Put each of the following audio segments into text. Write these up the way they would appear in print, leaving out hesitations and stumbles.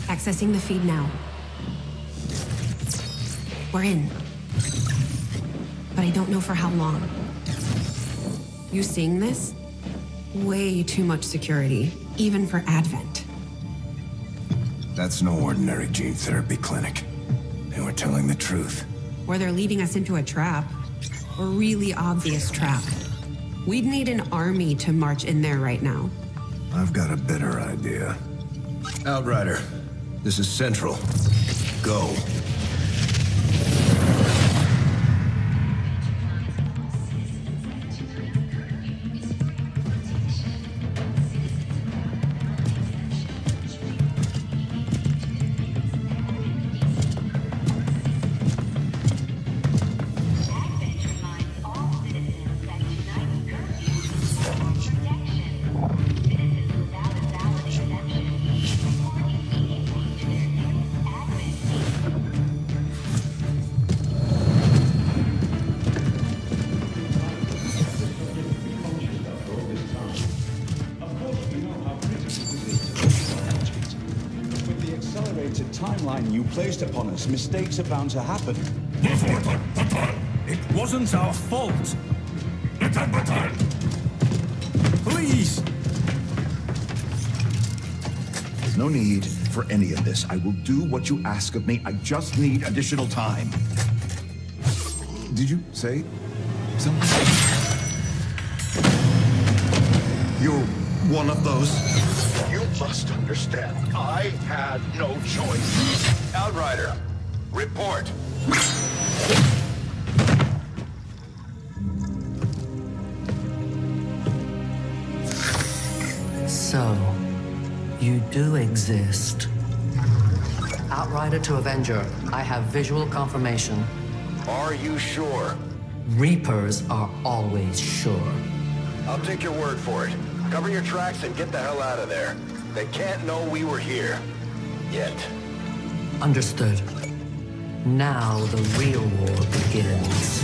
Accessing the feed now. We're in. But I don't know for how long. You seeing this? Way too much security, even for Advent. That's no ordinary gene therapy clinic. They were telling the truth. Or they're leading us into a trap. A really obvious trap. We'd need an army to march in there right now. I've got a better idea. Outrider, this is Central. Go. Timeline you placed upon us, mistakes are bound to happen. It wasn't our fault. Please! There's no need for any of this. I will do what you ask of me. I just need additional time. Did you say something? You're one of those. You must understand, I had no choice. Outrider, report. So, you do exist. Outrider to Avenger, I have visual confirmation. Are you sure? Reapers are always sure. I'll take your word for it. Cover your tracks and get the hell out of there. They can't know we were here. Yet. Understood. Now the real war begins.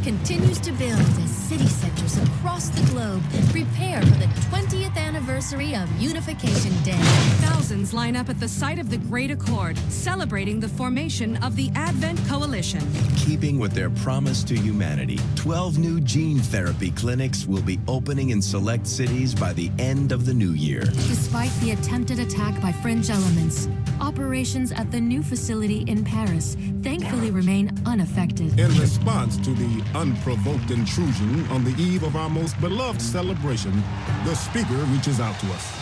Continues to build as city centers across the globe prepare for the 20th anniversary of Unification Day. Thousands line up at the site of the Great Accord, celebrating the formation of the Advent Coalition. Keeping with their promise to humanity, 12 new gene therapy clinics will be opening in select cities by the end of the new year. Despite the attempted attack by fringe elements, operations at the new facility in Paris thankfully remain unaffected. In response to the unprovoked intrusion on the eve of our most beloved celebration, the speaker reaches out to us.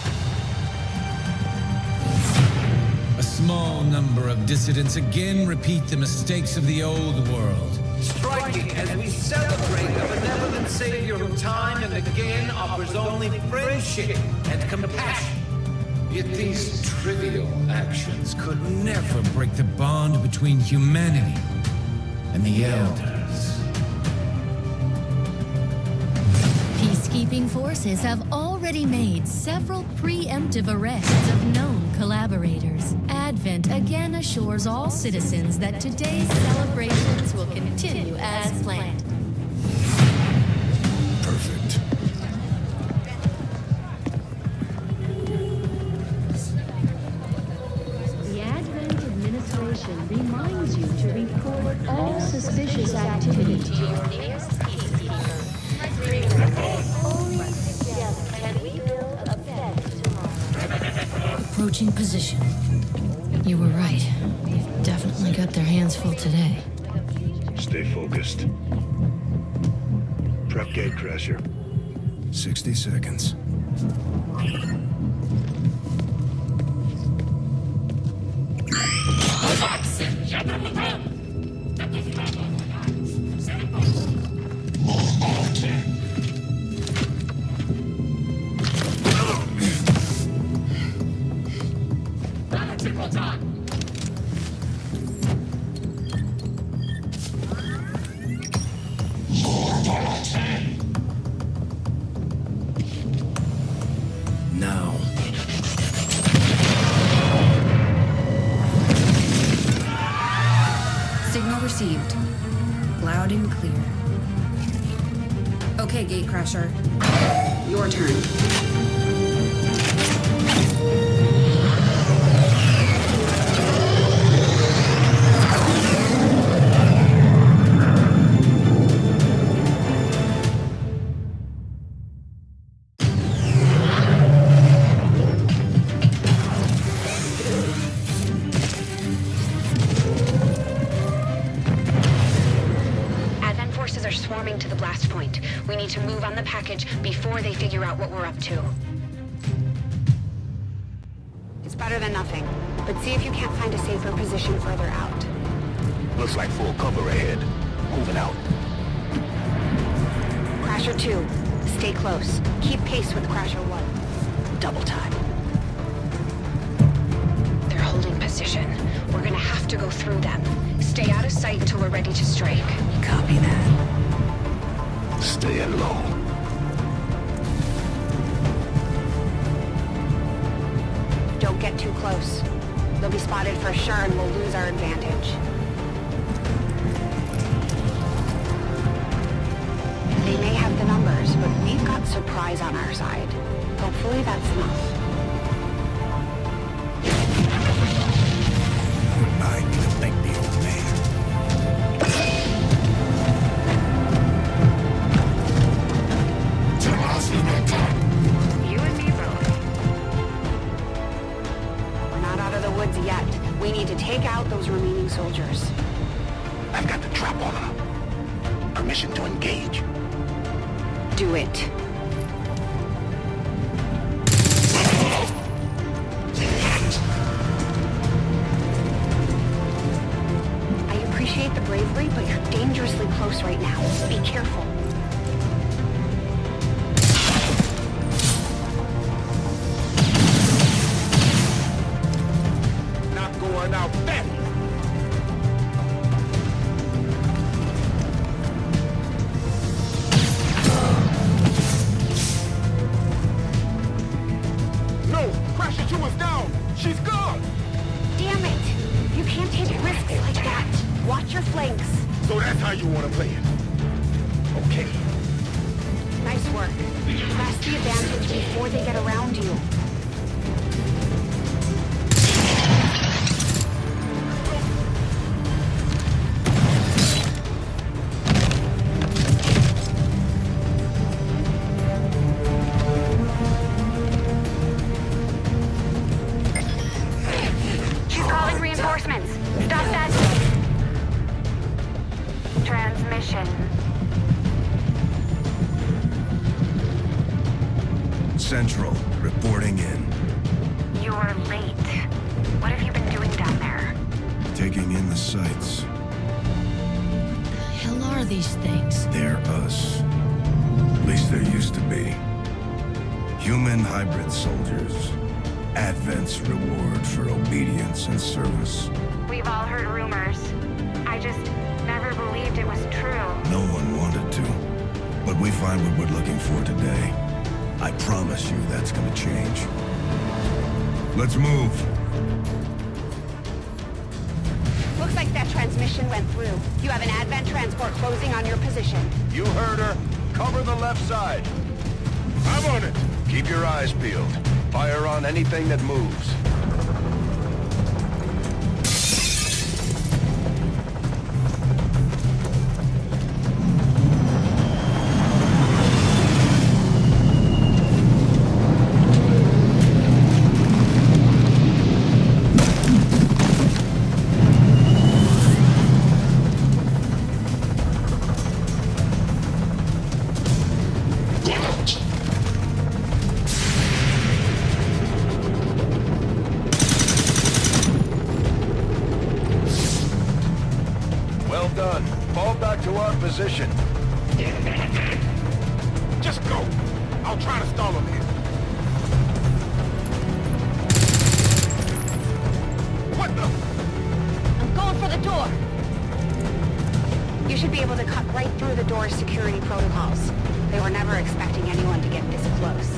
A small number of dissidents again repeat the mistakes of the old world. Striking as we celebrate a benevolent savior who time and again offers only friendship and compassion. Yet these trivial actions could never break the bond between humanity and the Elders. Peacekeeping forces have already made several preemptive arrests of known collaborators. Advent again assures all citizens that today's celebrations will continue as planned. Perfect. The Advent administration reminds you to report all suspicious activity to your nearest peacekeeper. Only together can we build a better tomorrow. Approaching position. You were right. They've definitely got their hands full today. Stay focused. Prep gate crasher. 60 seconds. Okay, Gatecrasher. Your turn. To the blast point. We need to move on the package before they figure out what we're up to. It's better than nothing, but see if you can't find a safer position further out. Looks like full cover ahead. Moving out. Crasher 2, stay close. Keep pace with Crasher 1. Double time. They're holding position. We're gonna have to go through them. Stay out of sight until we're ready to strike. Copy that. Staying low. Don't get too close. They'll be spotted for sure and we'll lose our advantage. They may have the numbers, but we've got surprise on our side. Hopefully that's enough. I need to thank the old man. You and me both. We're not out of the woods yet. We need to take out those remaining soldiers. I've got the trap on them. Permission to engage. Do it. I appreciate the bravery, but you're dangerously close right now. Be careful. Not going out that. No! Crasher 2 is down! She's gone! Damn it! You can't take risks like that. Watch your flanks. So that's how you want to play it. Okay. Nice work. Press the advantage before they get around you. She's calling reinforcements. Stop that. Transmission. Central, reporting in. You're late. What have you been doing down there? Taking in the sights. What the hell are these things? They're us. At least there used to be. Human hybrid soldiers. Advent's reward for obedience and service. We've all heard rumors. I just never believed it was true. No one wanted to. But we find what we're looking for today. I promise you that's gonna change. Let's move. Looks like that transmission went through. You have an Advent transport closing on your position. You heard her. Cover the left side. I'm on it. Keep your eyes peeled. Fire on anything that moves. Well done. Fall back to our position. Just go. I'll try to stall him here. What the? I'm going for the door. You should be able to cut right through the door's security protocols. They were never expecting anyone to get this close.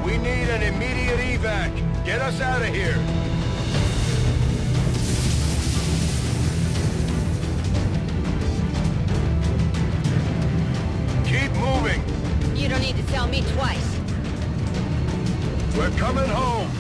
We need an immediate evac. Get us out of here. Keep moving. You don't need to tell me twice. We're coming home.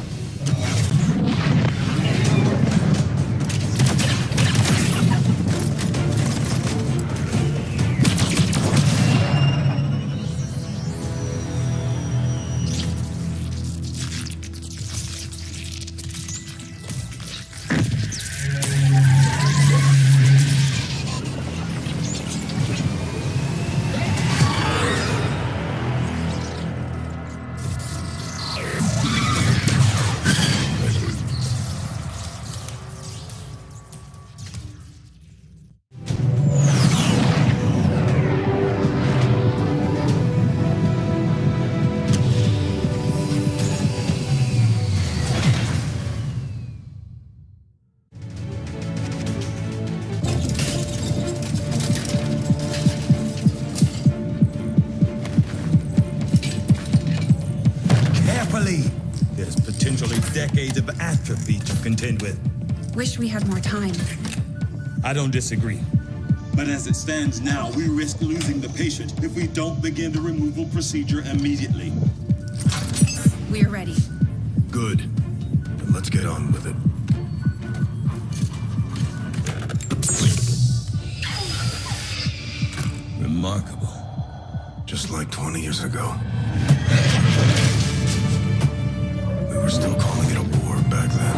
There's potentially decades of atrophy to contend with. Wish we had more time. I don't disagree. But as it stands now, we risk losing the patient if we don't begin the removal procedure immediately. We're ready. Good. Then let's get on with it. Remarkable. Just like 20 years ago. We were still calling it a war back then.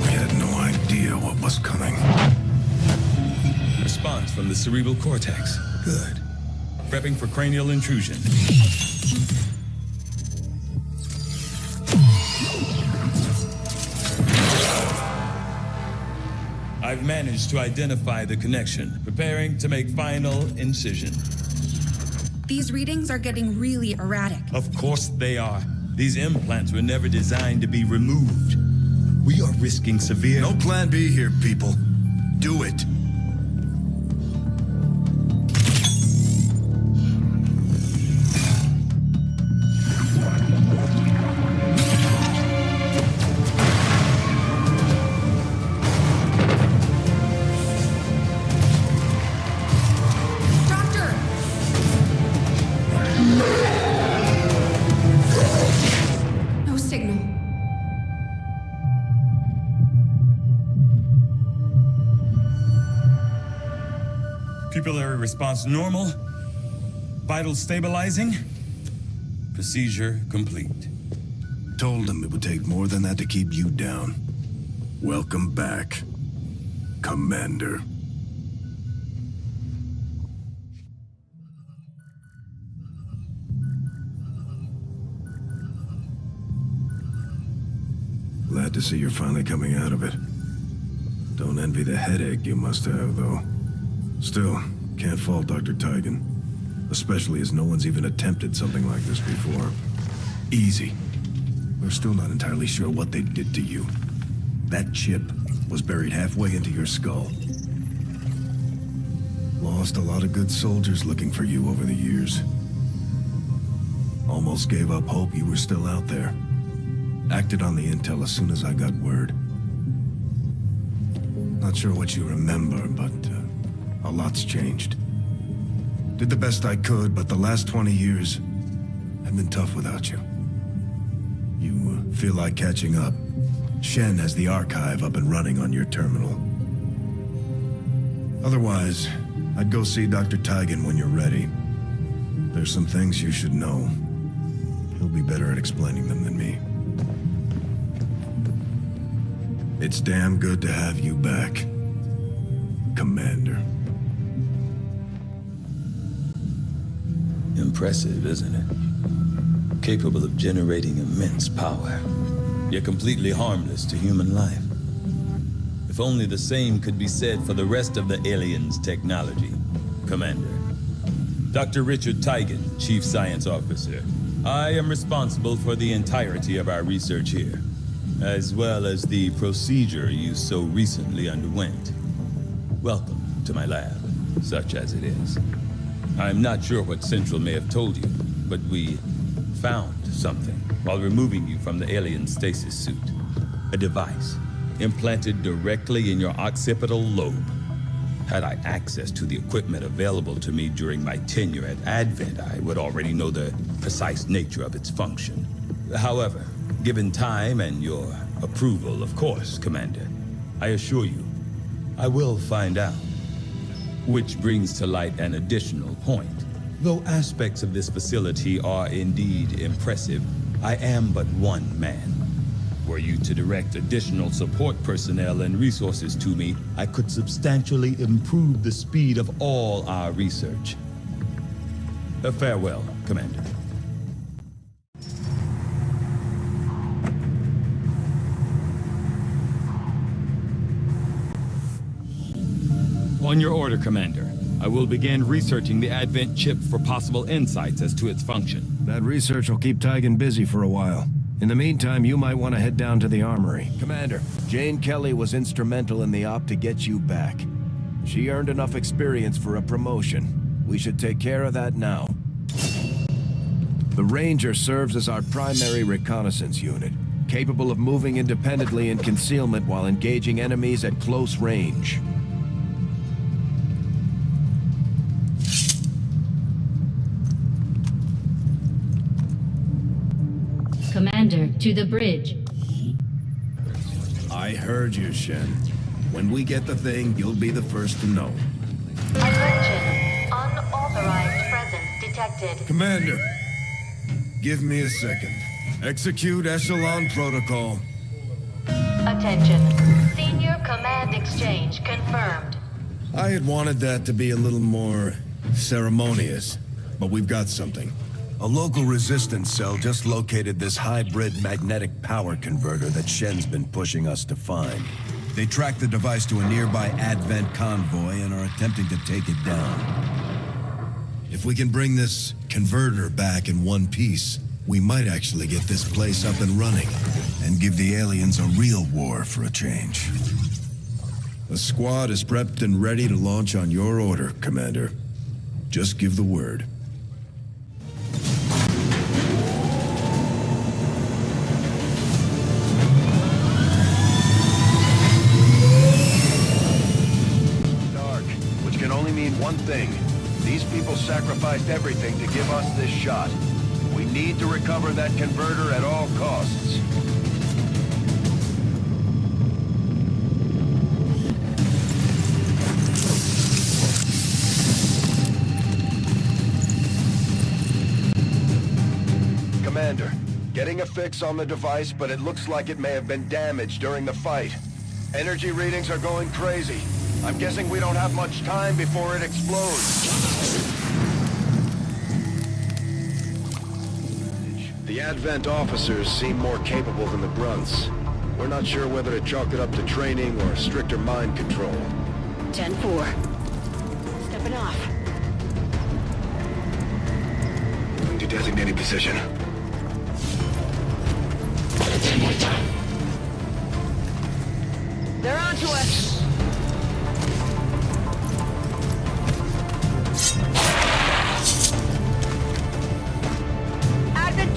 We had no idea what was coming. Response from the cerebral cortex. Good. Prepping for cranial intrusion. I've managed to identify the connection, preparing to make final incision. These readings are getting really erratic. Of course they are. These implants were never designed to be removed. We are risking severe... No plan B here, people. Do it. Pupillary response normal. Vital stabilizing. Procedure complete. Told them it would take more than that to keep you down. Welcome back, Commander. Glad to see you're finally coming out of it. Don't envy the headache you must have, though. Still, can't fault Dr. Tigan. Especially as no one's even attempted something like this before. Easy. We're still not entirely sure what they did to you. That chip was buried halfway into your skull. Lost a lot of good soldiers looking for you over the years. Almost gave up hope you were still out there. Acted on the intel as soon as I got word. Not sure what you remember, but a lot's changed. Did the best I could, but the last 20 years have been tough without you. You feel like catching up. Shen has the archive up and running on your terminal. Otherwise, I'd go see Dr. Tigan when you're ready. There's some things you should know. He'll be better at explaining them than me. It's damn good to have you back, Commander. Impressive, isn't it? Capable of generating immense power, yet completely harmless to human life. If only the same could be said for the rest of the aliens' technology, Commander. Dr. Richard Tigan, Chief Science Officer. I am responsible for the entirety of our research here, as well as the procedure you so recently underwent. Welcome to my lab, such as it is. I'm not sure what Central may have told you, but we found something while removing you from the alien stasis suit. A device implanted directly in your occipital lobe. Had I access to the equipment available to me during my tenure at Advent, I would already know the precise nature of its function. However, given time and your approval, of course, Commander, I assure you, I will find out. Which brings to light an additional point. Though aspects of this facility are indeed impressive, I am but one man. Were you to direct additional support personnel and resources to me, I could substantially improve the speed of all our research. Farewell, Commander. On your order, Commander. I will begin researching the Advent chip for possible insights as to its function. That research will keep Tygan busy for a while. In the meantime, you might want to head down to the armory. Commander, Jane Kelly was instrumental in the op to get you back. She earned enough experience for a promotion. We should take care of that now. The Ranger serves as our primary reconnaissance unit, capable of moving independently in concealment while engaging enemies at close range. Commander, to the bridge. I heard you, Shen. When we get the thing, you'll be the first to know. Attention. Unauthorized presence detected. Commander, give me a second. Execute Echelon Protocol. Attention. Senior Command Exchange confirmed. I had wanted that to be a little more ceremonious, but we've got something. A local resistance cell just located this hybrid magnetic power converter that Shen's been pushing us to find. They tracked the device to a nearby Advent convoy and are attempting to take it down. If we can bring this converter back in one piece, we might actually get this place up and running and give the aliens a real war for a change. The squad is prepped and ready to launch on your order, Commander. Just give the word. One thing, these people sacrificed everything to give us this shot. We need to recover that converter at all costs. Commander, getting a fix on the device, but it looks like it may have been damaged during the fight. Energy readings are going crazy. I'm guessing we don't have much time before it explodes. The Advent officers seem more capable than the grunts. We're not sure whether to chalk it up to training or stricter mind control. 10-4. Stepping off. Moving to designated position. They're on to us.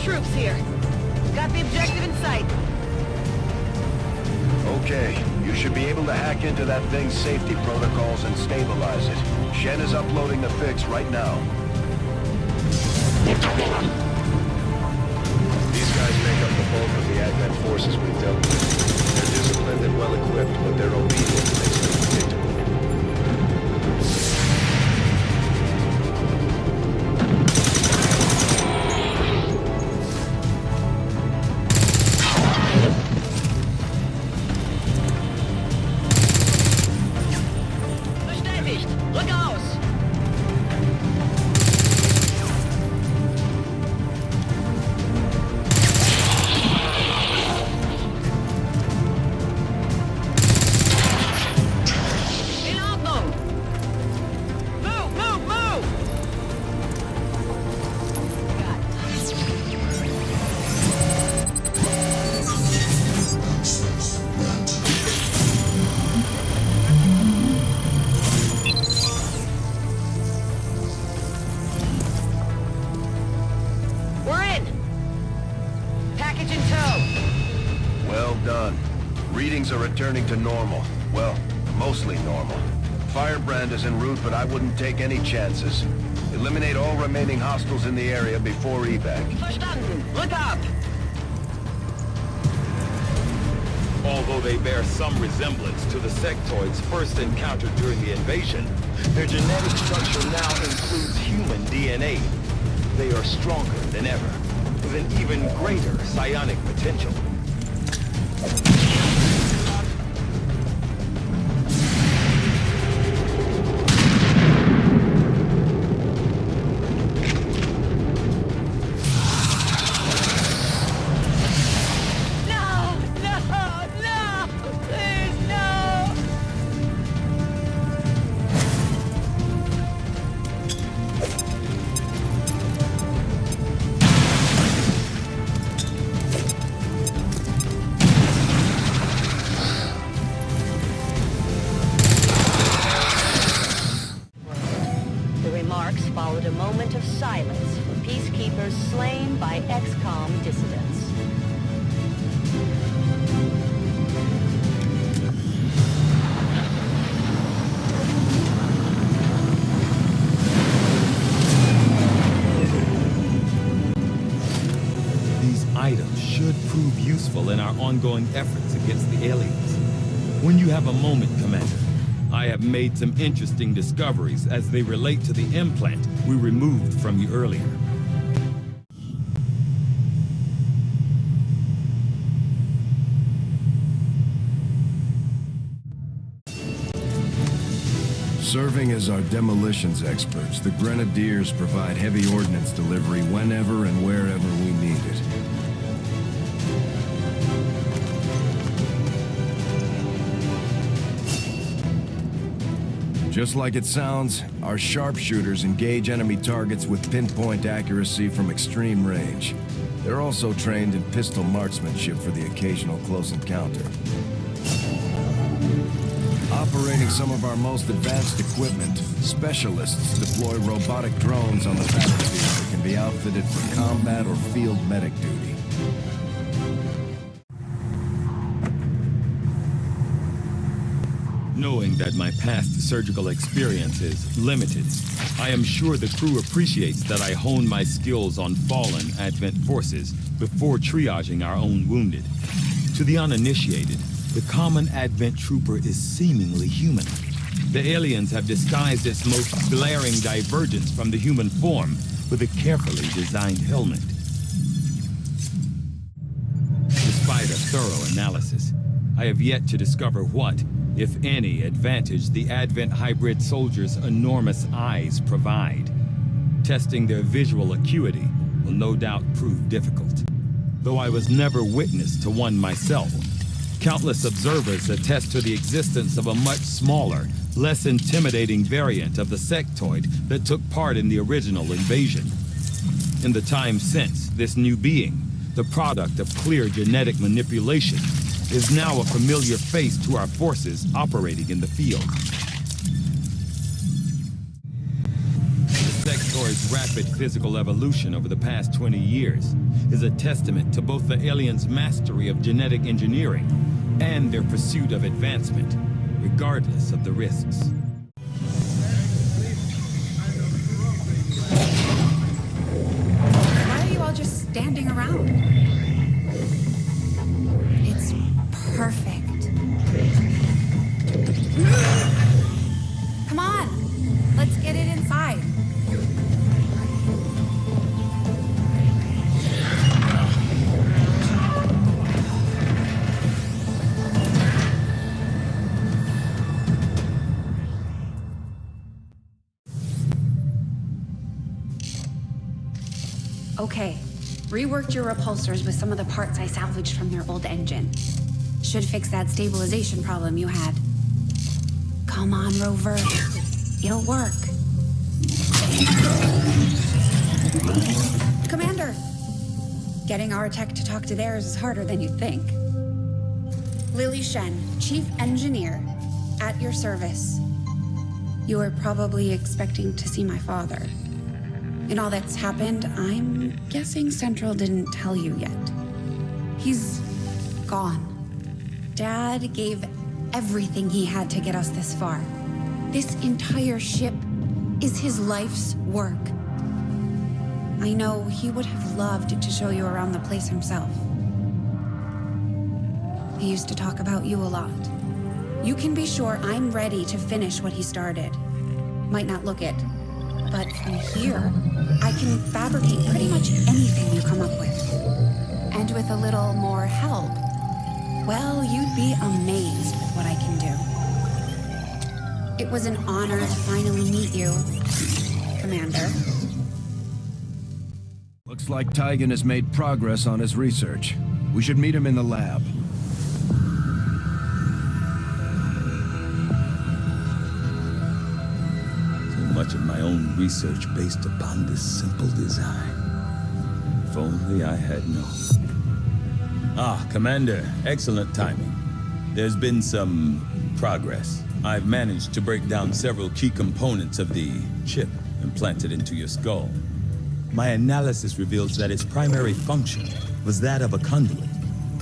Troops here. Got the objective in sight. Okay, you should be able to hack into that thing's safety protocols and stabilize it. Shen is uploading the fix right now. These guys make up the bulk of the Advent forces we've dealt with. They're disciplined and well-equipped, but their obedience makes them predictable. done. Readings are returning to normal. Well, mostly normal. Firebrand is en route, but I wouldn't take any chances. Eliminate all remaining hostiles in the area before evac. Verstanden. Look up. Although they bear some resemblance to the sectoids first encountered during the invasion, their genetic structure now includes human DNA. They are stronger than ever, with an even greater psionic potential. Followed a moment of silence for peacekeepers slain by XCOM dissidents. These items should prove useful in our ongoing efforts against the aliens. When you have a moment, Commander, I have made some interesting discoveries as they relate to the implant we removed from you earlier. Serving as our demolitions experts, the Grenadiers provide heavy ordnance delivery whenever and wherever we need it. Just like it sounds, our sharpshooters engage enemy targets with pinpoint accuracy from extreme range. They're also trained in pistol marksmanship for the occasional close encounter. Operating some of our most advanced equipment, specialists deploy robotic drones on the battlefield that can be outfitted for combat or field medic duty. Knowing that my past surgical experience is limited, I am sure the crew appreciates that I hone my skills on fallen Advent forces before triaging our own wounded. To the uninitiated, the common Advent trooper is seemingly human. The aliens have disguised its most glaring divergence from the human form with a carefully designed helmet. Despite a thorough analysis, I have yet to discover what, if any, advantage the Advent hybrid soldiers' enormous eyes provide. Testing their visual acuity will no doubt prove difficult. Though I was never witness to one myself, countless observers attest to the existence of a much smaller, less intimidating variant of the sectoid that took part in the original invasion. In the time since, this new being, the product of clear genetic manipulation, is now a familiar face to our forces operating in the field. The sectoid's rapid physical evolution over the past 20 years is a testament to both the aliens' mastery of genetic engineering and their pursuit of advancement, regardless of the risks. Why are you all just standing around? It's perfect. Come on, let's get it inside. Okay, reworked your repulsors with some of the parts I salvaged from their old engine. Should fix that stabilization problem you had. Come on, Rover. It'll work. Commander! Getting our tech to talk to theirs is harder than you'd think. Lily Shen, Chief Engineer, at your service. You were probably expecting to see my father. In all that's happened, I'm guessing Central didn't tell you yet. He's gone. Dad gave everything he had to get us this far. This entire ship is his life's work. I know he would have loved to show you around the place himself. He used to talk about you a lot. You can be sure I'm ready to finish what he started. Might not look it, but from here, I can fabricate pretty much anything you come up with. And with a little more help, well, you'd be amazed with what I can do. It was an honor to finally meet you, Commander. Looks like Tygan has made progress on his research. We should meet him in the lab. Much of my own research based upon this simple design. If only I had known. Ah, Commander, excellent timing. There's been some progress. I've managed to break down several key components of the chip implanted into your skull. My analysis reveals that its primary function was that of a conduit,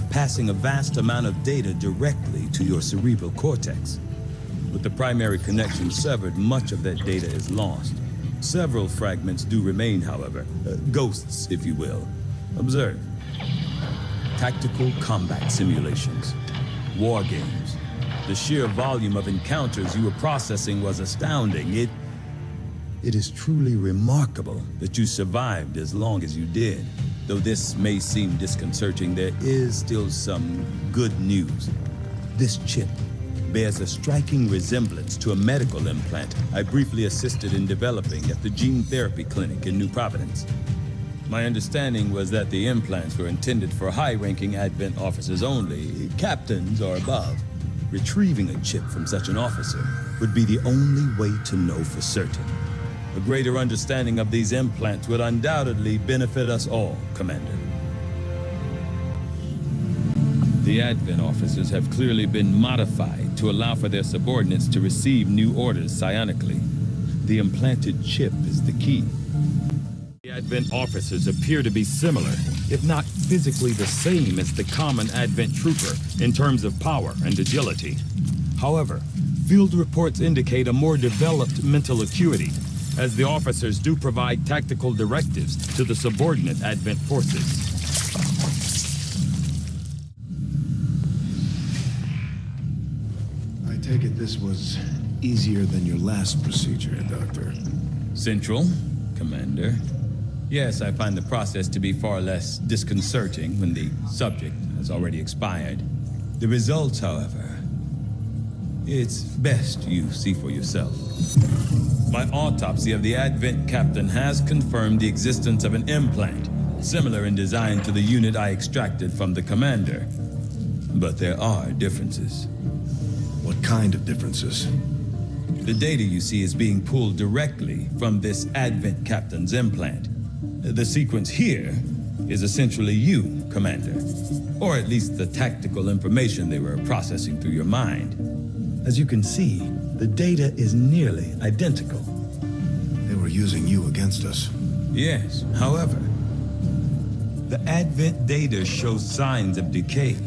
passing a vast amount of data directly to your cerebral cortex. With the primary connection severed, much of that data is lost. Several fragments do remain, however. Ghosts, if you will. Observe. Tactical combat simulations. War games. The sheer volume of encounters you were processing was astounding. It is truly remarkable that you survived as long as you did. Though this may seem disconcerting, there is still some good news. This chip bears a striking resemblance to a medical implant I briefly assisted in developing at the gene therapy clinic in New Providence. My understanding was that the implants were intended for high-ranking Advent officers only, captains or above. Retrieving a chip from such an officer would be the only way to know for certain. A greater understanding of these implants would undoubtedly benefit us all, Commander. The Advent officers have clearly been modified to allow for their subordinates to receive new orders psionically. The implanted chip is the key. The Advent officers appear to be similar, if not physically the same as the common Advent trooper in terms of power and agility. However, field reports indicate a more developed mental acuity, as the officers do provide tactical directives to the subordinate Advent forces. I take it this was easier than your last procedure, Doctor. Central, Commander. Yes, I find the process to be far less disconcerting when the subject has already expired. The results, however, it's best you see for yourself. My autopsy of the Advent captain has confirmed the existence of an implant, similar in design to the unit I extracted from the commander. But there are differences. What kind of differences? The data you see is being pulled directly from this Advent captain's implant. The sequence here is essentially you, Commander. Or at least the tactical information they were processing through your mind. As you can see, the data is nearly identical. They were using you against us. Yes, however, the Advent data shows signs of decay.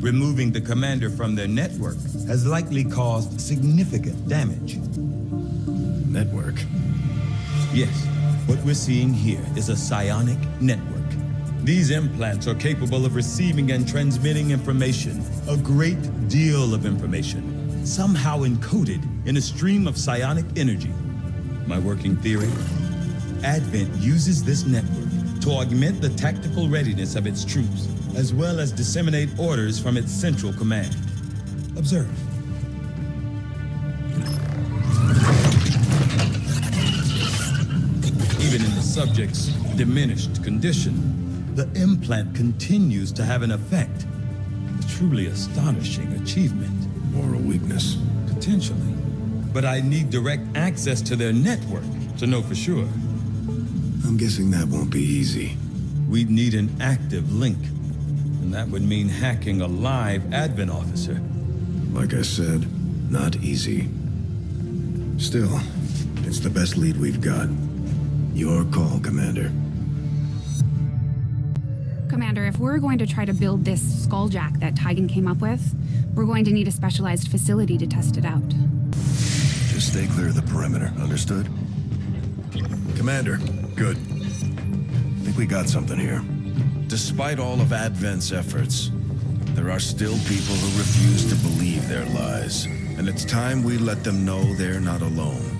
Removing the commander from their network has likely caused significant damage. Network? Yes, what we're seeing here is a psionic network. These implants are capable of receiving and transmitting information, a great deal of information, somehow encoded in a stream of psionic energy. My working theory? Advent uses this network to augment the tactical readiness of its troops, as well as disseminate orders from its central command. Observe. Even in the subject's diminished condition, the implant continues to have an effect. A truly astonishing achievement. Moral weakness. Potentially. But I need direct access to their network to know for sure. I'm guessing that won't be easy. We'd need an active link. And that would mean hacking a live Advent officer. Like I said, not easy. Still, it's the best lead we've got. Your call, Commander. Commander, if we're going to try to build this skulljack that Tigan came up with, we're going to need a specialized facility to test it out. Just stay clear of the perimeter, understood? Commander, good. I think we got something here. Despite all of Advent's efforts, there are still people who refuse to believe their lies. And it's time we let them know they're not alone.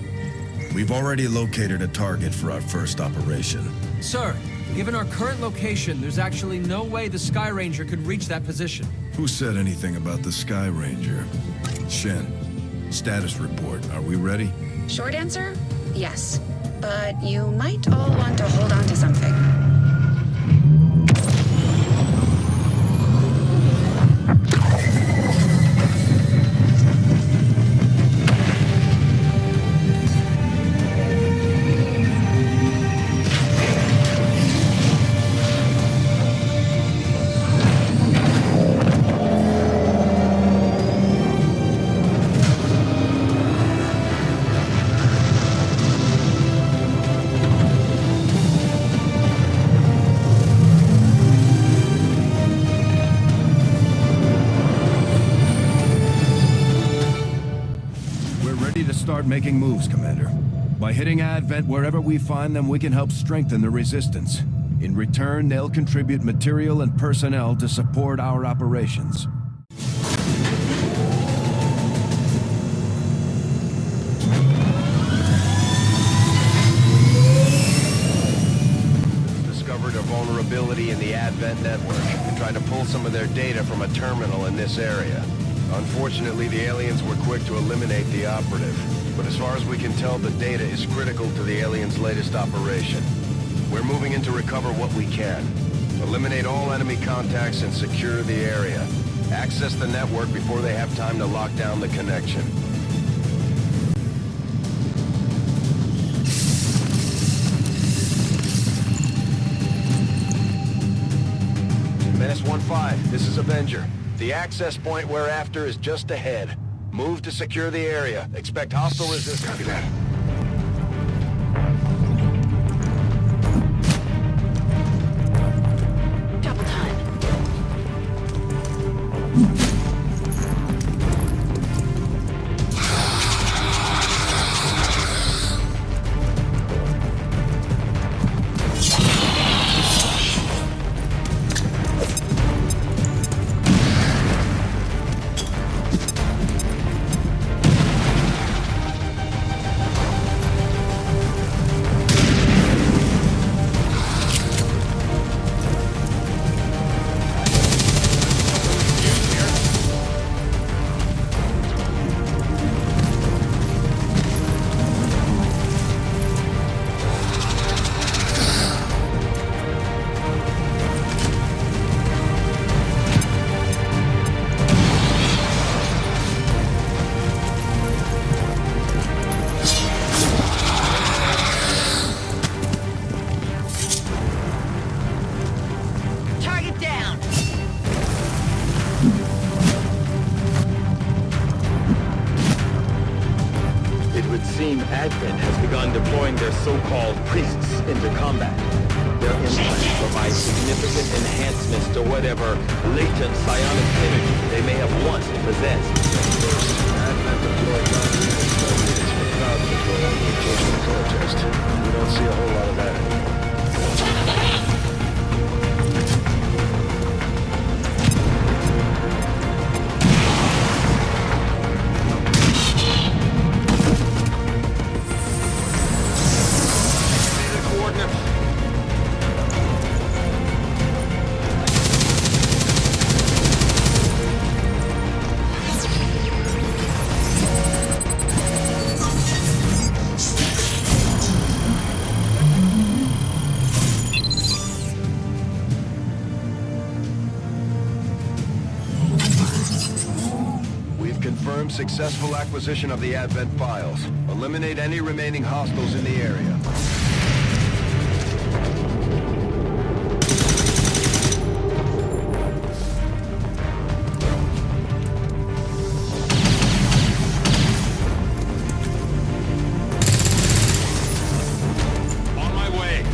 We've already located a target for our first operation. Sir, given our current location, there's actually no way the Sky Ranger could reach that position. Who said anything about the Sky Ranger? Shen, status report. Are we ready? Short answer, yes. But you might all want to hold on to something. Making moves, Commander. By hitting Advent wherever we find them, we can help strengthen the resistance. In return, they'll contribute material and personnel to support our operations. Discovered a vulnerability in the Advent network and tried to pull some of their data from a terminal in this area. Unfortunately, the aliens were quick to eliminate the operative. But as far as we can tell, the data is critical to the aliens' latest operation. We're moving in to recover what we can. Eliminate all enemy contacts and secure the area. Access the network before they have time to lock down the connection. Menace 1-5, this is Avenger. The access point we're after is just ahead. Move to secure the area. Expect hostile resistance. Copy that. Double time. Advent has begun deploying their so-called priests into combat. Their implants provide significant enhancements to whatever latent psionic energy they may have once possessed. Advent deployed crowd control communication protest. We don't see a whole lot of that anymore. Successful acquisition of the Advent files. Eliminate any remaining hostiles in the area. On my way.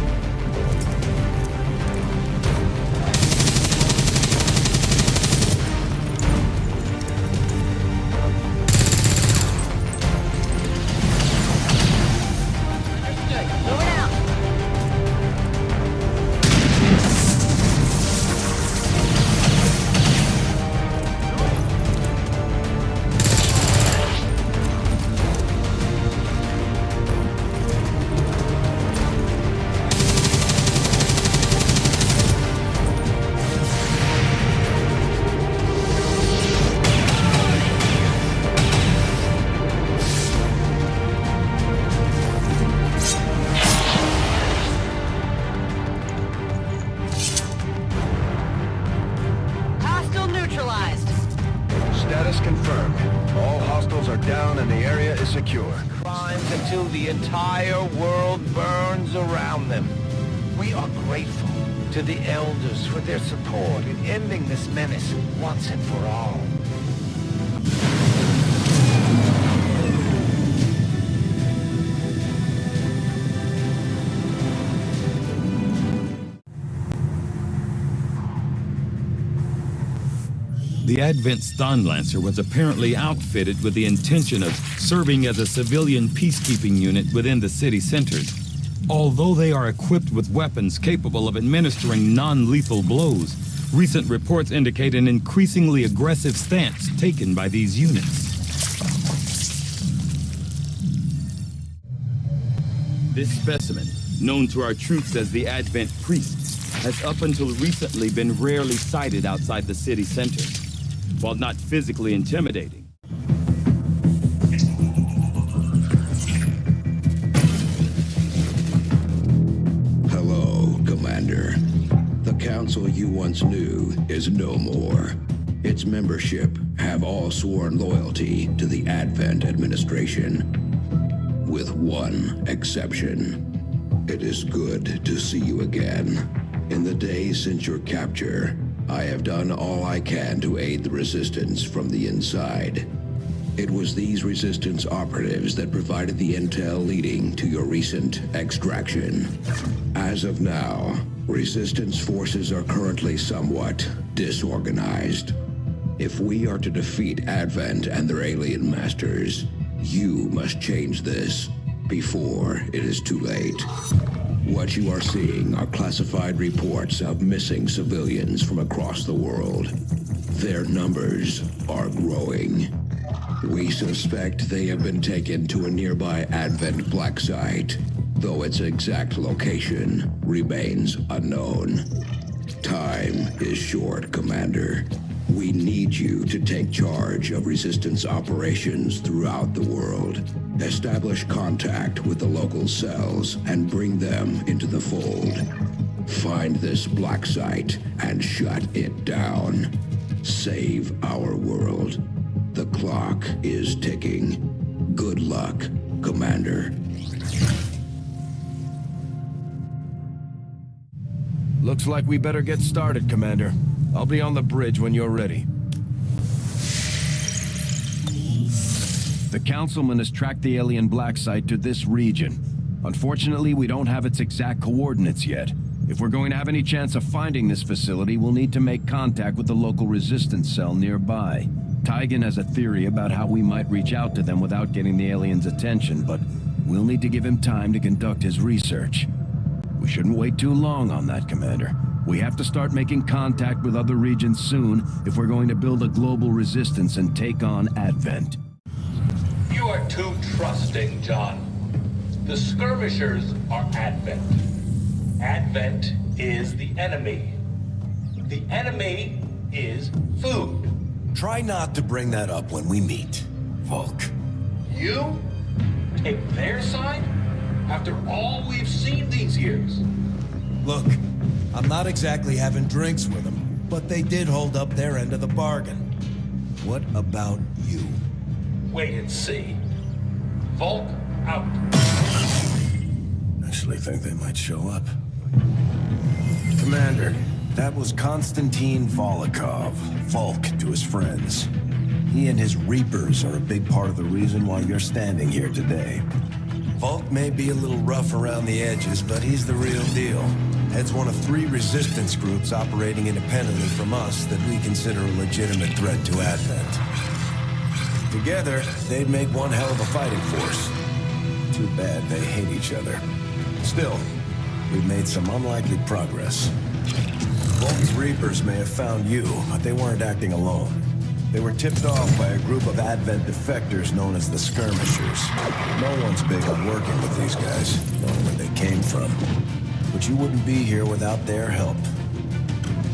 Status confirmed. All hostiles are down and the area is secure. Climbs until the entire world burns around them. We are grateful to the Elders for their support in ending this menace once and for all. The Advent Stonlancer was apparently outfitted with the intention of serving as a civilian peacekeeping unit within the city centers. Although they are equipped with weapons capable of administering non-lethal blows, recent reports indicate an increasingly aggressive stance taken by these units. This specimen, known to our troops as the Advent Priests, has up until recently been rarely sighted outside the city center. While not physically intimidating, hello, Commander. The council you once knew is no more. Its membership have all sworn loyalty to the Advent administration, with one exception. It is good to see you again. In the days since your capture, I have done all I can to aid the Resistance from the inside. It was these Resistance operatives that provided the intel leading to your recent extraction. As of now, Resistance forces are currently somewhat disorganized. If we are to defeat Advent and their alien masters, you must change this before it is too late. What you are seeing are classified reports of missing civilians from across the world. Their numbers are growing. We suspect they have been taken to a nearby Advent black site, though its exact location remains unknown. Time is short, Commander. We need you to take charge of Resistance operations throughout the world. Establish contact with the local cells and bring them into the fold. Find this black site and shut it down. Save our world. The clock is ticking. Good luck, Commander. Looks like we better get started, Commander. I'll be on the bridge when you're ready. The Councilman has tracked the alien black site to this region. Unfortunately, we don't have its exact coordinates yet. If we're going to have any chance of finding this facility, we'll need to make contact with the local Resistance cell nearby. Tygan has a theory about how we might reach out to them without getting the aliens' attention, but we'll need to give him time to conduct his research. We shouldn't wait too long on that, Commander. We have to start making contact with other regions soon if we're going to build a global resistance and take on Advent. You are too trusting, John. The skirmishers are Advent. Advent is the enemy. The enemy is food. Try not to bring that up when we meet, Volk. You take their side after all we've seen these years? Look, I'm not exactly having drinks with them, but they did hold up their end of the bargain. What about you? Wait and see. Volk out. Actually think they might show up. Commander, that was Konstantin Volokov, Volk to his friends. He and his Reapers are a big part of the reason why you're standing here today. Volk may be a little rough around the edges, but he's the real deal. Heads one of 3 resistance groups operating independently from us that we consider a legitimate threat to Advent. Together, they'd make one hell of a fighting force. Too bad they hate each other. Still, we've made some unlikely progress. Volk's Reapers may have found you, but they weren't acting alone. They were tipped off by a group of Advent defectors known as the Skirmishers. No one's big on working with these guys, knowing where they came from. But you wouldn't be here without their help.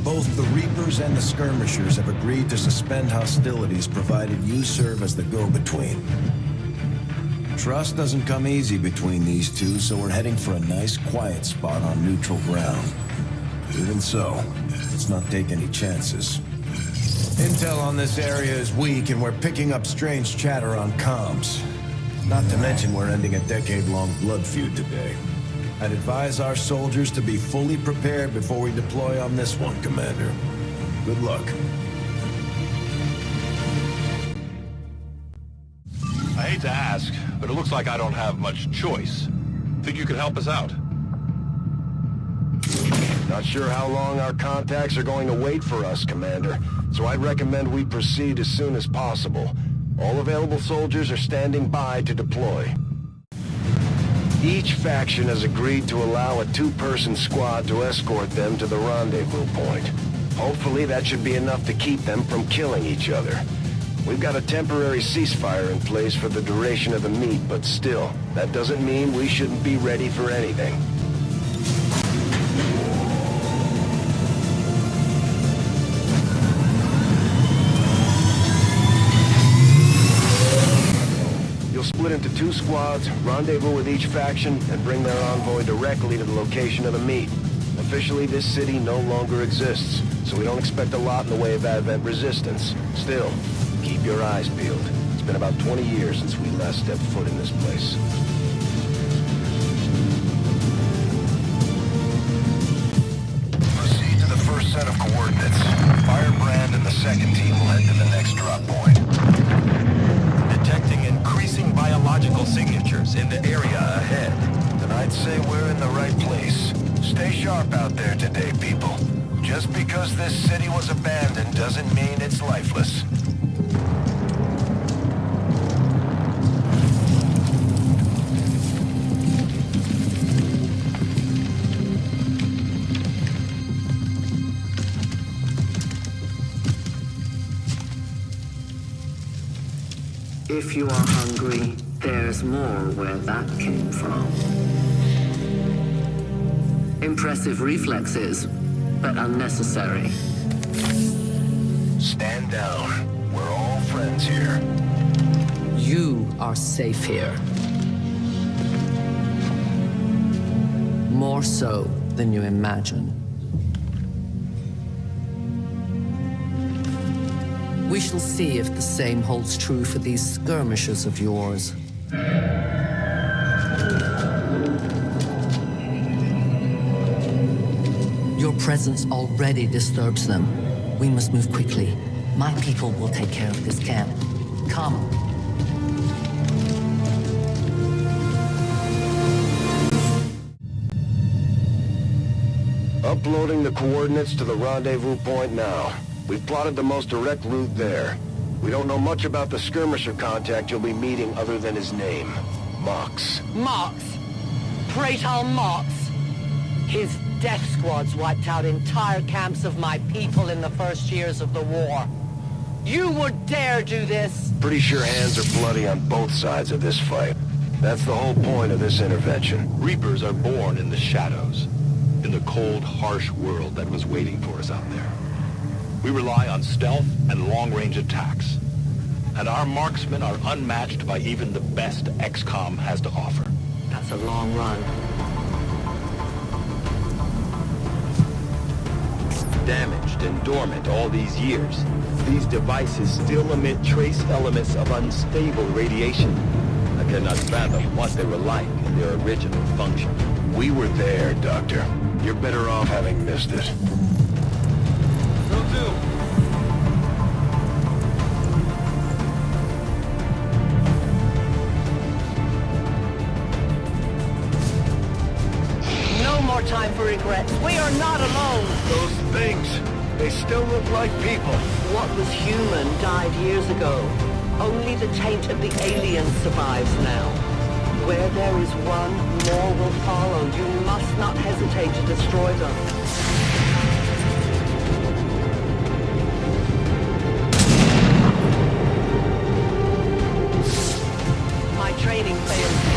Both the Reapers and the Skirmishers have agreed to suspend hostilities provided you serve as the go-between. Trust doesn't come easy between these two, so we're heading for a nice, quiet spot on neutral ground. Even so, let's not take any chances. Intel on this area is weak, and we're picking up strange chatter on comms. Not to mention we're ending a decade-long blood feud today. I'd advise our soldiers to be fully prepared before we deploy on this one, Commander. Good luck. I hate to ask, but it looks like I don't have much choice. Think you could help us out? Not sure how long our contacts are going to wait for us, Commander, so I'd recommend we proceed as soon as possible. All available soldiers are standing by to deploy. Each faction has agreed to allow a two-person squad to escort them to the rendezvous point. Hopefully that should be enough to keep them from killing each other. We've got a temporary ceasefire in place for the duration of the meet, but still, that doesn't mean we shouldn't be ready for anything. You'll split into two squads, rendezvous with each faction, and bring their envoy directly to the location of the meet. Officially, this city no longer exists, so we don't expect a lot in the way of Advent resistance. Still, keep your eyes peeled. It's been about 20 years since we last stepped foot in this place. Proceed to the first set of coordinates. Firebrand and the second team will head to the next drop point. Detecting increasing biological signatures in the area ahead. Then I'd say we're in the right place. Stay sharp out there today, people. Just because this city was abandoned doesn't mean it's lifeless. If you are hungry, there's more where that came from. Impressive reflexes, but unnecessary. Stand down. We're all friends here. You are safe here. More so than you imagine. We shall see if the same holds true for these skirmishes of yours. Your presence already disturbs them. We must move quickly. My people will take care of this camp. Come. Uploading the coordinates to the rendezvous point now. We've plotted the most direct route there. We don't know much about the skirmisher contact you'll be meeting other than his name. Mox. Mox? Praetor Mox? His death squads wiped out entire camps of my people in the first years of the war. You would dare do this? Pretty sure hands are bloody on both sides of this fight. That's the whole point of this intervention. Reapers are born in the shadows, in the cold, harsh world that was waiting for us out there. We rely on stealth and long-range attacks, and our marksmen are unmatched by even the best XCOM has to offer. That's a long run. Damaged and dormant all these years, these devices still emit trace elements of unstable radiation. I cannot fathom what they were like in their original function. We were there, Doctor. You're better off having missed it. Will do. No more time for regrets. We are not alone. Those things, they still look like people. What was human died years ago. Only the taint of the alien survives now. Where there is one, more will follow. You must not hesitate to destroy them. My training failed me.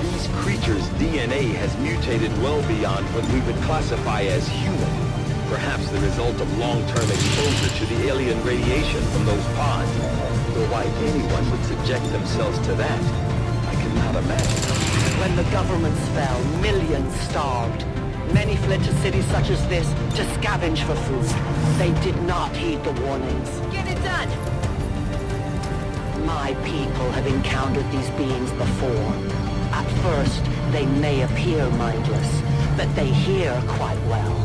These creatures' DNA has mutated well beyond what we would classify as human. Perhaps the result of long-term exposure to the alien radiation from those pods. Though why anyone would subject themselves to that, I cannot imagine. When the governments fell, millions starved. Many fled to cities such as this to scavenge for food. They did not heed the warnings. Get it done! My people have encountered these beings before. At first, they may appear mindless, but they hear quite well.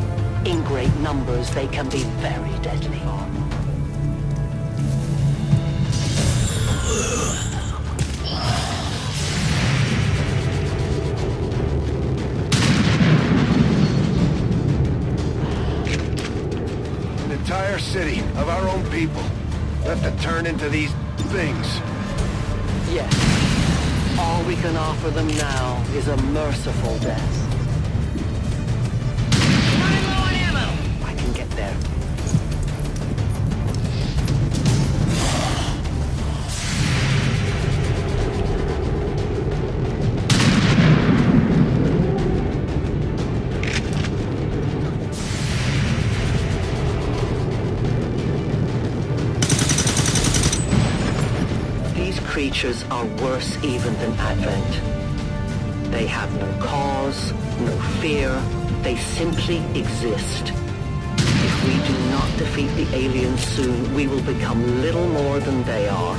In great numbers, they can be very deadly. An entire city of our own people left to turn into these things. Yes. All we can offer them now is a merciful death. Running low on ammo! I can get there. Creatures are worse even than Advent. They have no cause, no fear, they simply exist. If we do not defeat the aliens soon, we will become little more than they are.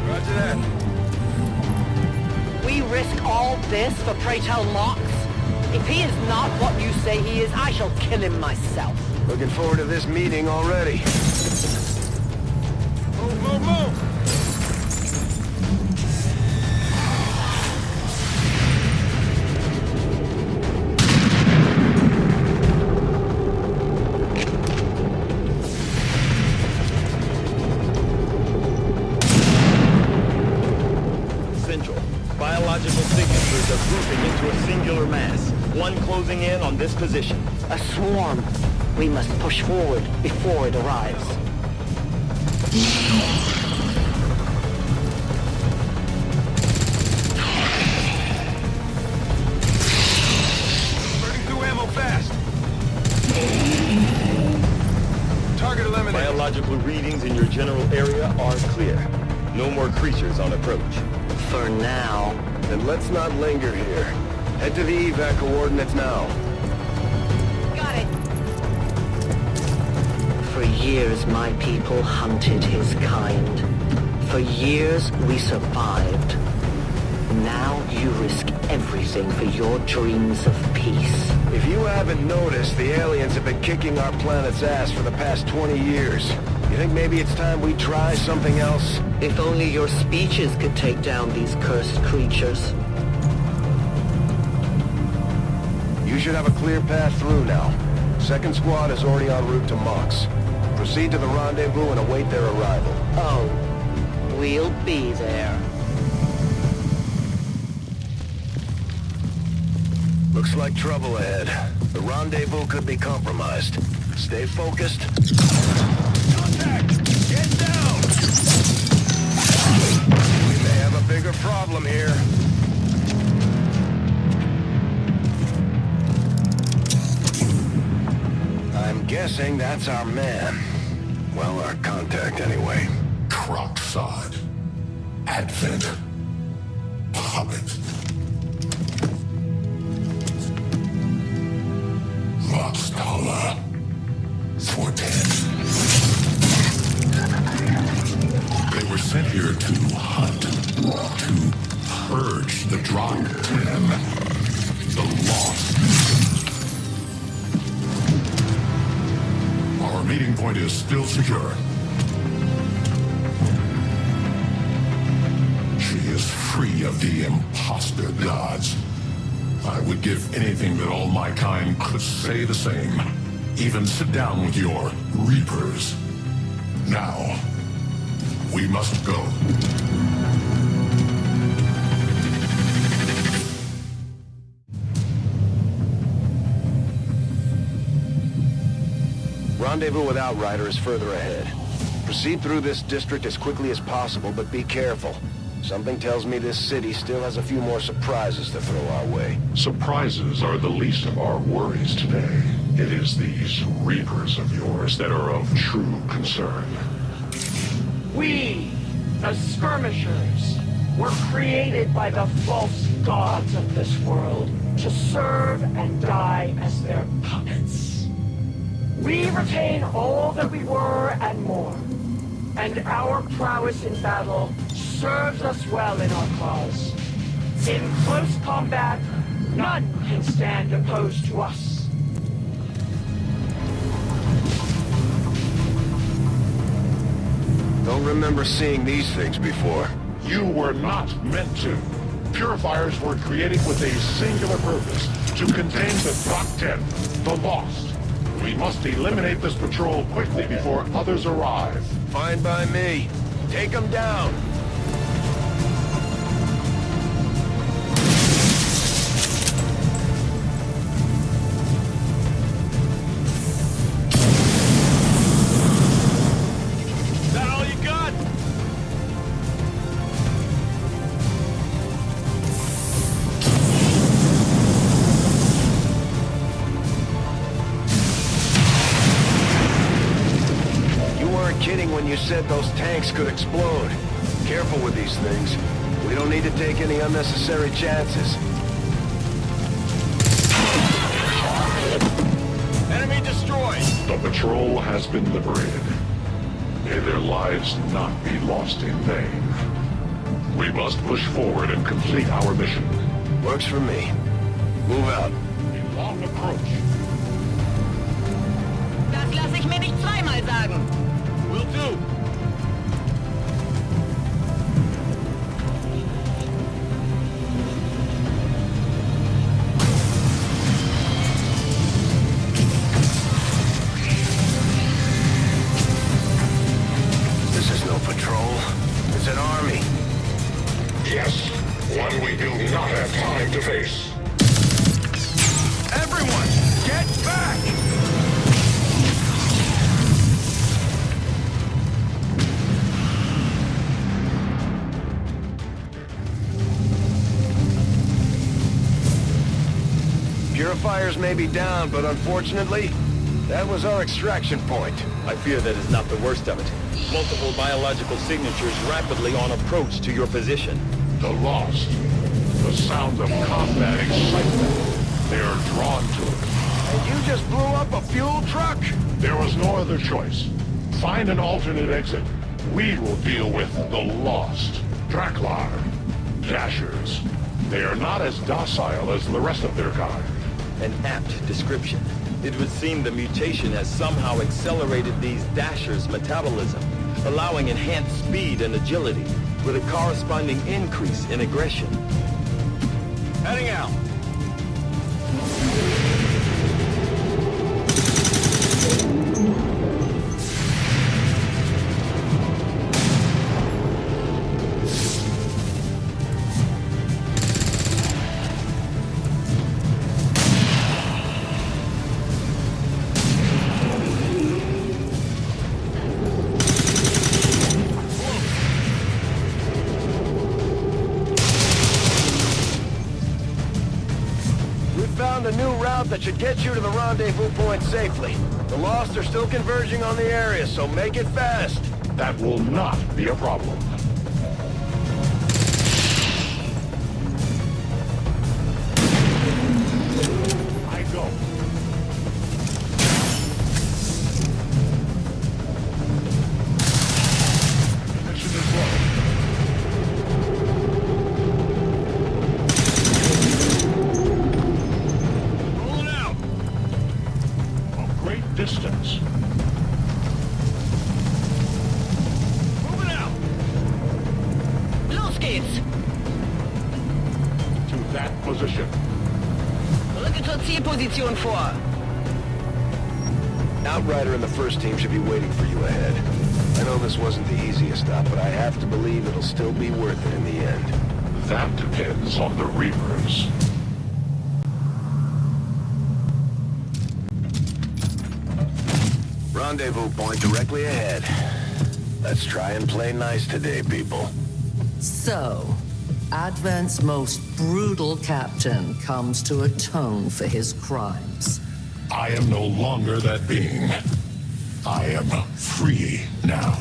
Roger that. We risk all this for pray tell Mox? If he is not what you say he is, I shall kill him myself. Looking forward to this meeting already. Move, move, move! Central. Biological signatures are grouping into a singular mass. One closing in on this position. A swarm. We must push forward before it arrives. Burning through ammo fast. Target eliminated. Biological readings in your general area are clear. No more creatures on approach. For now. Then let's not linger here. Head to the evac coordinates now. For years, my people hunted his kind. For years, we survived. Now you risk everything for your dreams of peace. If you haven't noticed, the aliens have been kicking our planet's ass for the past 20 years. You think maybe it's time we try something else? If only your speeches could take down these cursed creatures. You should have a clear path through now. Second squad is already en route to Mox. Proceed to the rendezvous and await their arrival. Oh, we'll be there. Looks like trouble ahead. The rendezvous could be compromised. Stay focused. Contact! Get down! We may have a bigger problem here. I'm guessing that's our man. Well, our contact anyway. Crocksod. Advent. Puppet. Voxtala. Fortet. They were sent here to hunt. To purge the Drop 10. The Lost. Our meeting point is still secure. She is free of the imposter gods. I would give anything that all my kind could say the same. Even sit down with your Reapers. Now, we must go. Rendezvous with Outrider is further ahead. Proceed through this district as quickly as possible, but be careful. Something tells me this city still has a few more surprises to throw our way. Surprises are the least of our worries today. It is these Reapers of yours that are of true concern. We The skirmishers were created by the false gods of this world to serve and die as their puppets. We retain all that we were and more, and our prowess in battle serves us well in our cause. In close combat, none can stand opposed to us. Don't remember seeing these things before. You were not meant to. Purifiers were created with a singular purpose, to contain the Top 10, the Lost. We must eliminate this patrol quickly before others arrive. Fine by me. Take them down. Is that all you got? Kidding when you said those tanks could explode. Careful with these things. We don't need to take any unnecessary chances. Enemy destroyed! The patrol has been liberated. May their lives not be lost in vain. We must push forward and complete our mission. Works for me. Move out. A long approach. Das lasse ich mir nicht zweimal sagen. Will do. This is no patrol. It's an army. Yes, one we do not have time to face. Everyone, get back! Purifiers may be down, but unfortunately, that was our extraction point. I fear that is not the worst of it. Multiple biological signatures rapidly on approach to your position. The Lost. The sound of combat excitement. They are drawn to it. And you just blew up a fuel truck? There was no other choice. Find an alternate exit. We will deal with the Lost. Draklar. Dashers. They are not as docile as the rest of their kind. An apt description. It would seem the mutation has somehow accelerated these Dashers' metabolism, allowing enhanced speed and agility, with a corresponding increase in aggression. Heading out. A new route that should get you to the rendezvous point safely. The Lost are still converging on the area, so make it fast. That will not be a problem. I go. Connection is low. Distance. Moving out. Los geht's. To that position. Rücke zur Zielposition vor. Outrider and the first team should be waiting for you ahead. I know this wasn't the easiest stop, but I have to believe it'll still be worth it in the end. That depends on the Reapers. Rendezvous point directly ahead. Let's try and play nice today, people. So, Advent's most brutal captain comes to atone for his crimes. I am no longer that being. I am free now.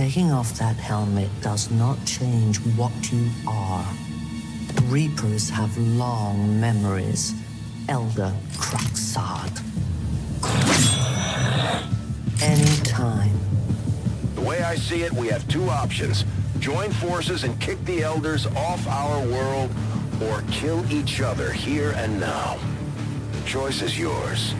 Taking off that helmet does not change what you are. Reapers have long memories. Elder Cruxard. Anytime. The way I see it, we have two options. Join forces and kick the Elders off our world, or kill each other here and now. The choice is yours.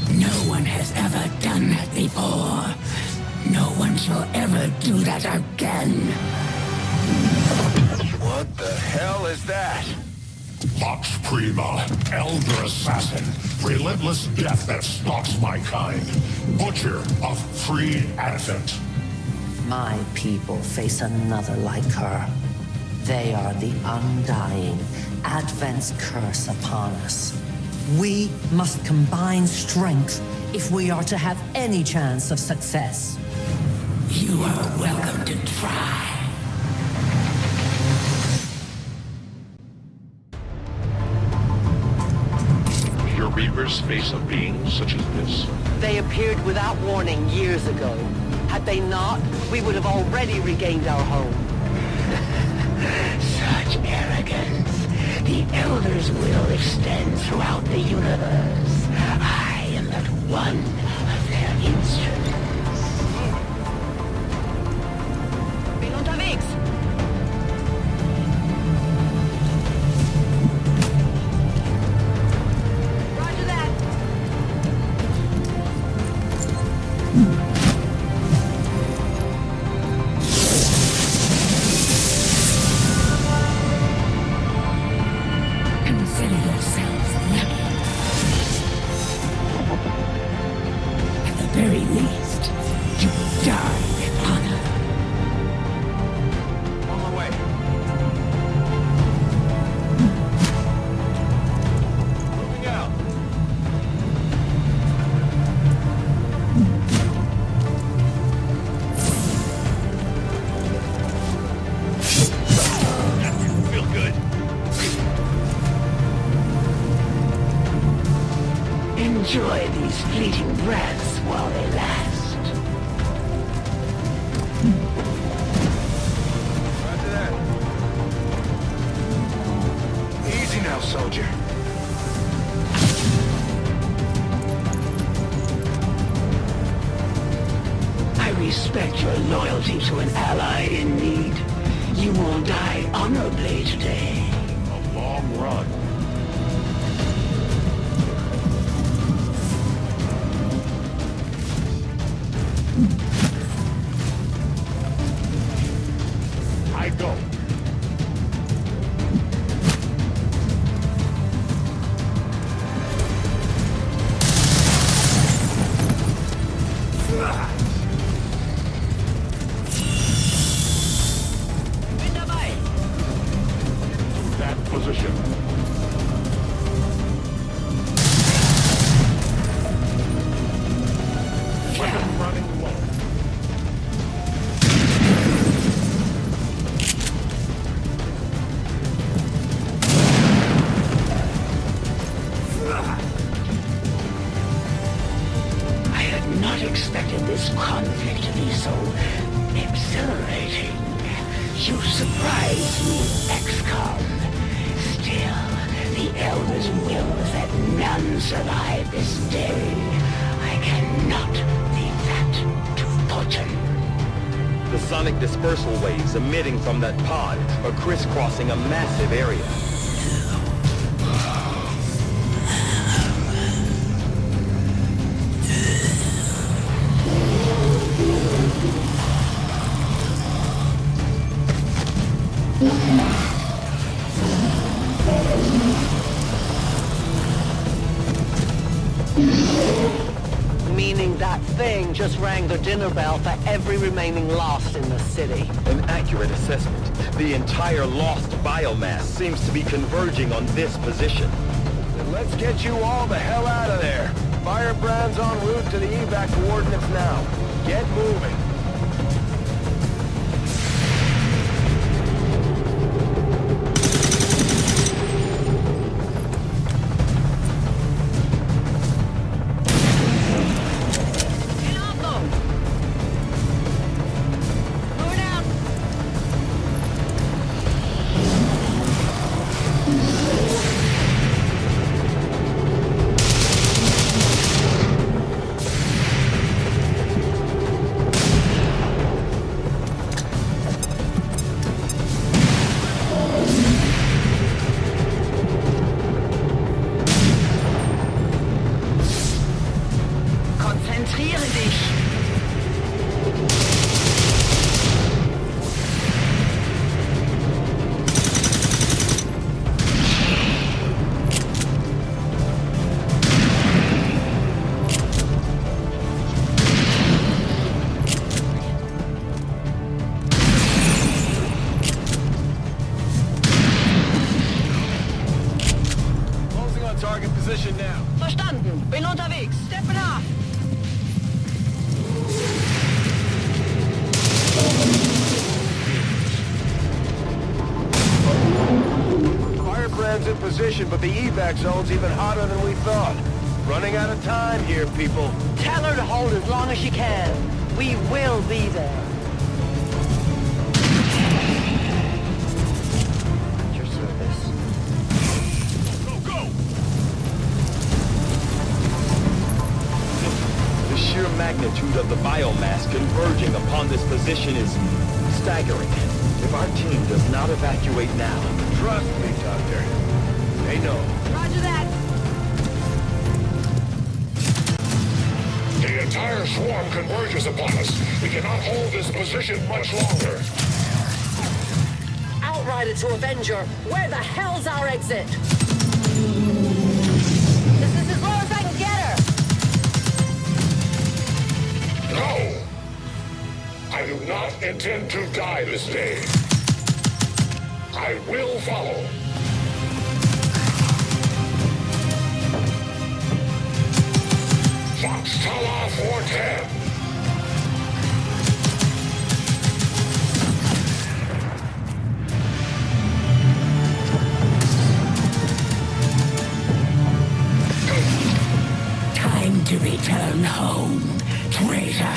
No one has ever done that before. No one shall ever do that again. What the hell is that? Vox Prima, Elder Assassin, relentless death that stalks my kind, butcher of free Advent. My people face another like her. They are the undying, Advent's curse upon us. We must combine strength if we are to have any chance of success. You are welcome to try. Your Reapers face a being such as this? They appeared without warning years ago. Had they not, we would have already regained our home. Such arrogance. The Elder's will extends throughout the universe. I am but one of their instruments. Bin unterwegs! Roger that! Consider yourselves lucky. At the very least, you die with honor. On my way. Moving out. Feel good. Enjoy these fleeting breaths while they last. Roger that. Easy now, soldier. I respect your loyalty to an ally in need. You will die honorably today. A long run. I go. That position. Weapon running low. I had not expected this conflict to be so exhilarating. You surprised me, XCOM. Still, the Elder's will is that none survive this day. I cannot leave that to fortune. The sonic dispersal waves emitting from that pod are crisscrossing a massive area. Meaning that thing just rang the dinner bell for every remaining Lost in the city. An accurate assessment. The entire lost biomass seems to be converging on this position. Then let's get you all the hell out of there. Firebrand's en route to the evac coordinates now. Get moving. position now. Verstanden. Bin unterwegs. Steppen up. Firebrand's in position, but the evac zone's even hotter than we thought. Running out of time here, people. Tell her to hold as long as she can. We will be there. At your service. Go, go! The sheer magnitude of the biomass converging upon this position is staggering. If our team does not evacuate now... Trust me, Doctor. They know. Roger that. The entire swarm converges upon us. We cannot hold this position much longer. Outrider to Avenger. Where the hell's our exit? This is as low as I can get her. No! I do not intend to die this day. I will follow. Fox Tower 410. Time to return home, traitor.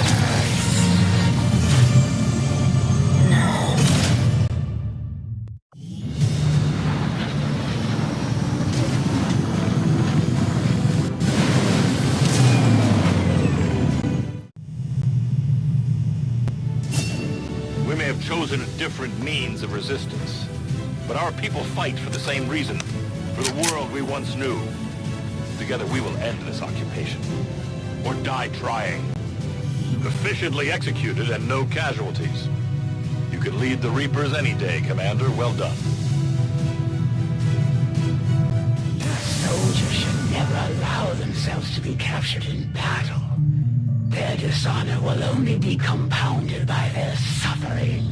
Chosen a different means of resistance. But our people fight for the same reason, for the world we once knew. Together we will end this occupation. Or die trying. Efficiently executed and no casualties. You can lead the Reapers any day, Commander. Well done. Soldiers should never allow themselves to be captured in battle. Their dishonor will only be compounded by their suffering.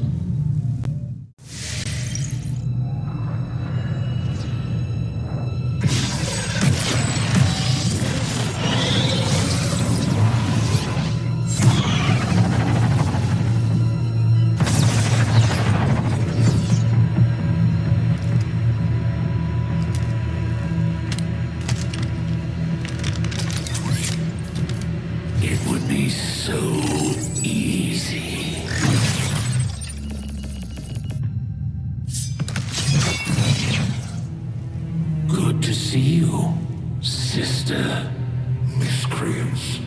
Miscreants,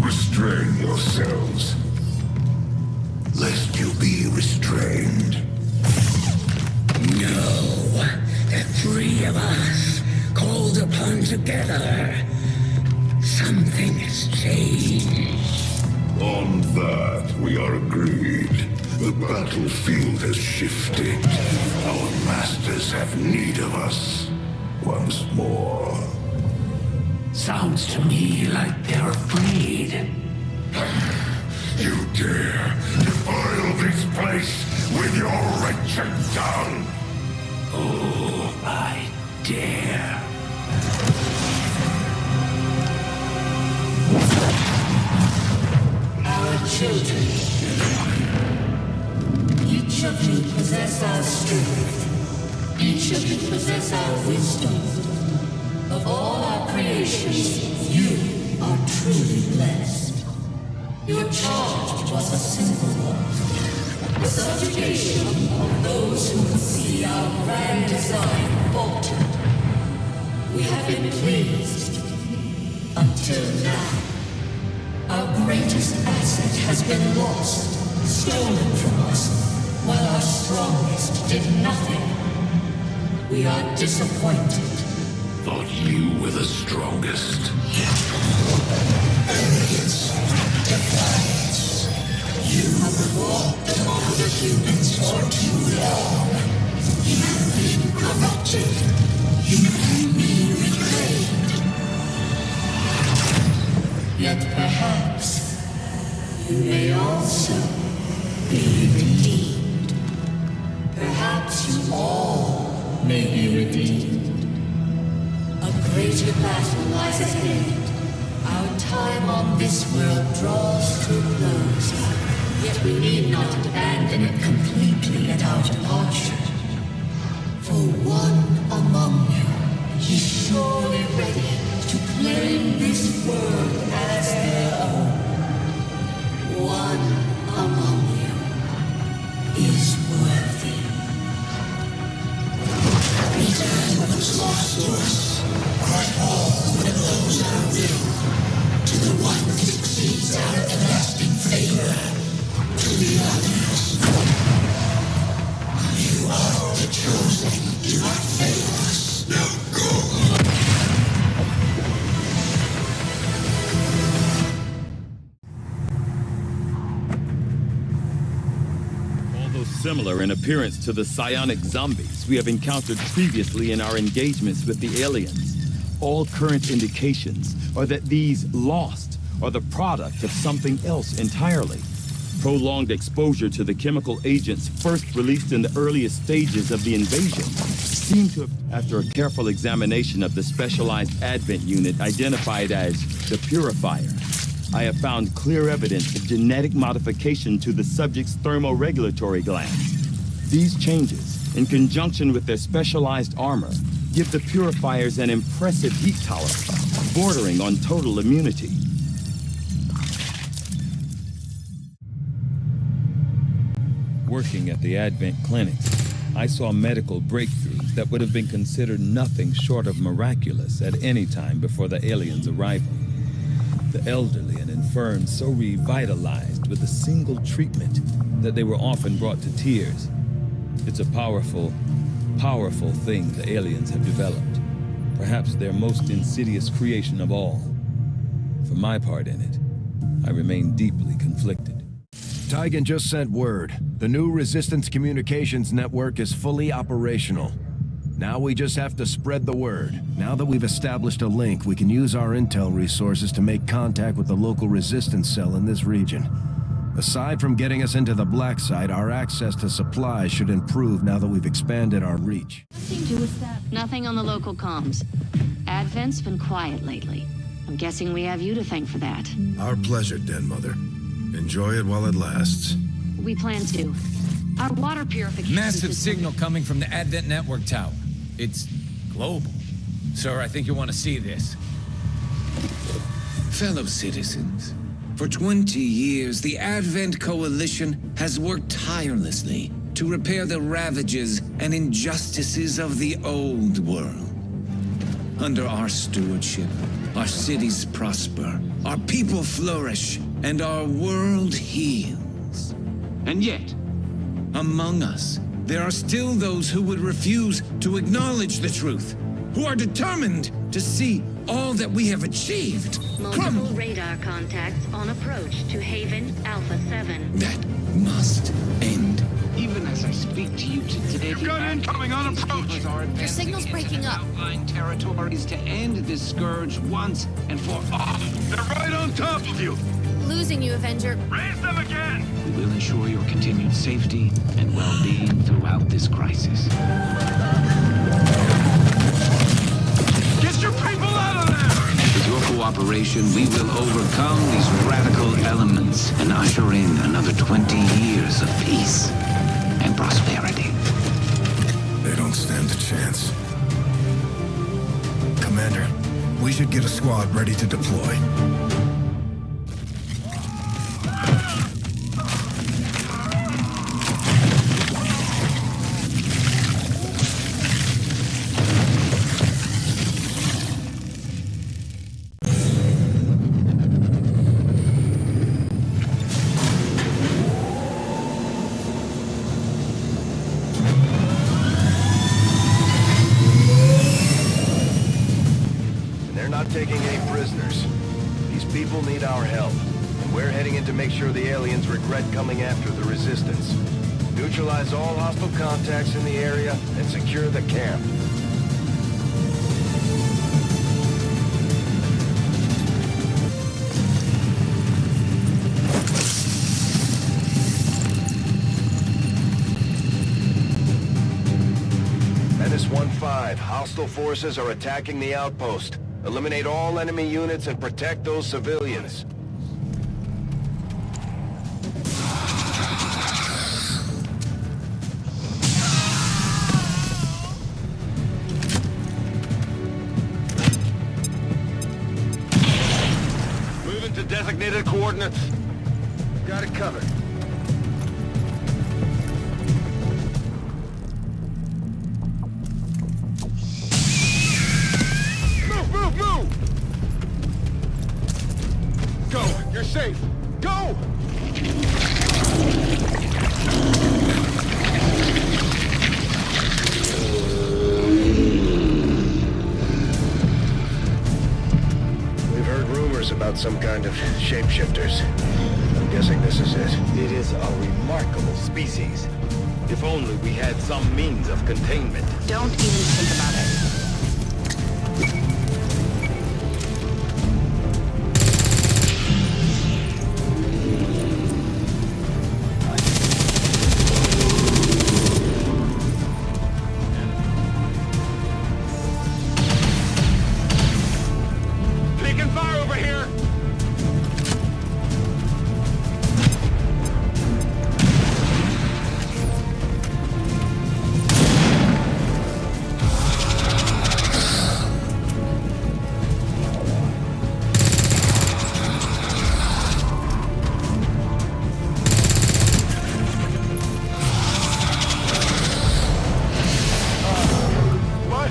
restrain yourselves, lest you be restrained. No, the three of us, called upon together. Something has changed. On that, we are agreed. The battlefield has shifted. Our masters have need of us once more. Sounds to me like they're afraid. You dare defile this place with your wretched tongue? Oh, I dare. Our children. Each of you possess our strength. Each of you possess our wisdom. Of all our creations, you are truly blessed. Your charge was a simple one. The subjugation of those who would see our grand design falter. We have been pleased. Until now. Our greatest asset has been lost, stolen from us, while our strongest did nothing. We are disappointed. Thought you were the strongest. Arrogance, defiance. You have fought among the humans for too long. You have been corrupted. You can be reclaimed. Yet perhaps you may also be redeemed. Perhaps you all may be redeemed. A greater battle lies ahead. Our time on this world draws to a close, yet we need not abandon it completely at our departure. For one among you is surely ready to claim this world as their own. One among you is worthy. Return what's lost to us, crush all that oppose our will, to the one that exceeds our everlasting favor, to the others. You are the chosen, do not fail us, now go! Similar in appearance to the psionic zombies we have encountered previously in our engagements with the aliens. All current indications are that these lost are the product of something else entirely. Prolonged exposure to the chemical agents first released in the earliest stages of the invasion seem to have, after a careful examination of the specialized Advent unit identified as the Purifier, I have found clear evidence of genetic modification to the subject's thermoregulatory glands. These changes, in conjunction with their specialized armor, give the Purifiers an impressive heat tolerance, bordering on total immunity. Working at the Advent clinics, I saw medical breakthroughs that would have been considered nothing short of miraculous at any time before the aliens' arrival. The elderly and infirm so revitalized with a single treatment that they were often brought to tears. It's a powerful, powerful thing the aliens have developed. Perhaps their most insidious creation of all. For my part in it, I remain deeply conflicted. Tigan just sent word. The new Resistance Communications Network is fully operational. Now we just have to spread the word. Now that we've established a link, we can use our intel resources to make contact with the local resistance cell in this region. Aside from getting us into the black site, our access to supplies should improve now that we've expanded our reach. Nothing on the local comms. Advent's been quiet lately. I'm guessing we have you to thank for that. Our pleasure, Den Mother. Enjoy it while it lasts. We plan to. Our water purification... Massive signal coming from the Advent network tower. It's global. Sir, I think you want to see this. Fellow citizens, for 20 years, the Advent Coalition has worked tirelessly to repair the ravages and injustices of the old world. Under our stewardship, our cities prosper, our people flourish, and our world heals. And yet, among us, there are still those who would refuse to acknowledge the truth, who are determined to see all that we have achieved Multiple radar contacts on approach to Haven Alpha 7. That must end. Even as I speak to you today, you've got incoming on approach. Your signal's breaking up. Outlying territories to end this scourge once and for all. They're right on top of you. Losing you, Avenger. Raise them again. We will ensure your continued safety and well-being throughout this crisis. Get your people out of there! With your cooperation, we will overcome these radical elements and usher in another 20 years of peace and prosperity. They don't stand a chance. Commander, we should get a squad ready to deploy. Taking any prisoners. These people need our help, and we're heading in to make sure the aliens regret coming after the Resistance. Neutralize all hostile contacts in the area and secure the camp. This 1-5, hostile forces are attacking the outpost. Eliminate all enemy units and protect those civilians. Moving to designated coordinates. Got it covered. Move! Go! You're safe! Go! We've heard rumors about some kind of shapeshifters. I'm guessing this is it. It is a remarkable species. If only we had some means of containment. Don't even think about it. Taking fire over here! What?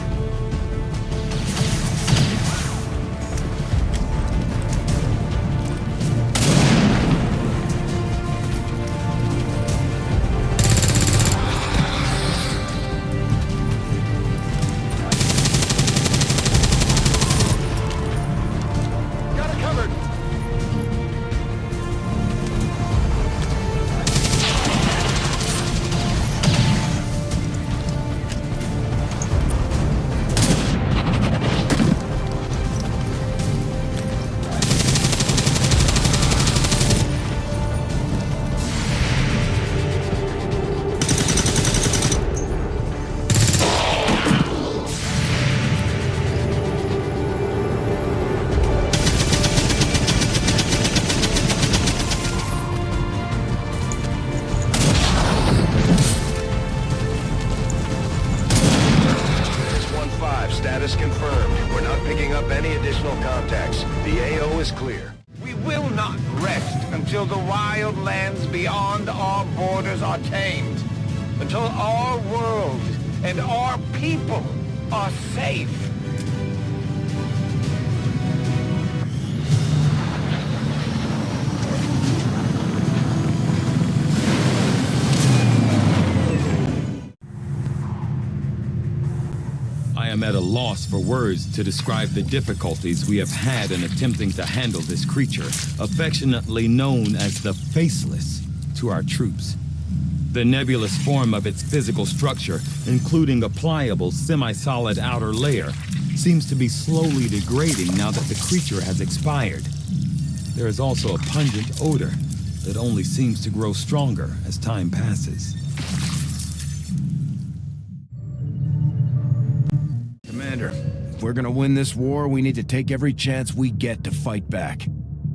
Got it covered! It's 1-5, status confirmed. We're not picking up any additional contacts. The AO is clear. We will not rest until the wild lands beyond our borders are tamed. Until our world and our people are safe. I am at a loss for words to describe the difficulties we have had in attempting to handle this creature, affectionately known as the Faceless, to our troops. The nebulous form of its physical structure, including a pliable, semi-solid outer layer, seems to be slowly degrading now that the creature has expired. There is also a pungent odor that only seems to grow stronger as time passes. Commander, if we're gonna win this war, we need to take every chance we get to fight back.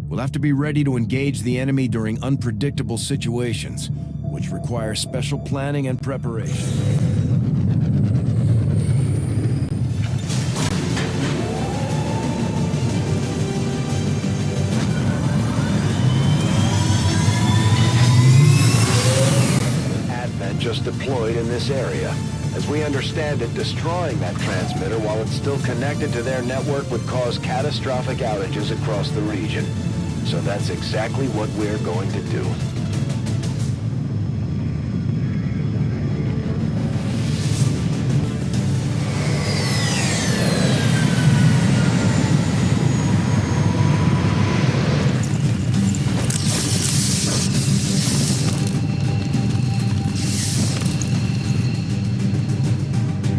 We'll have to be ready to engage the enemy during unpredictable situations, which require special planning and preparation. Advent just deployed in this area. As we understand it, destroying that transmitter while it's still connected to their network would cause catastrophic outages across the region. So that's exactly what we're going to do.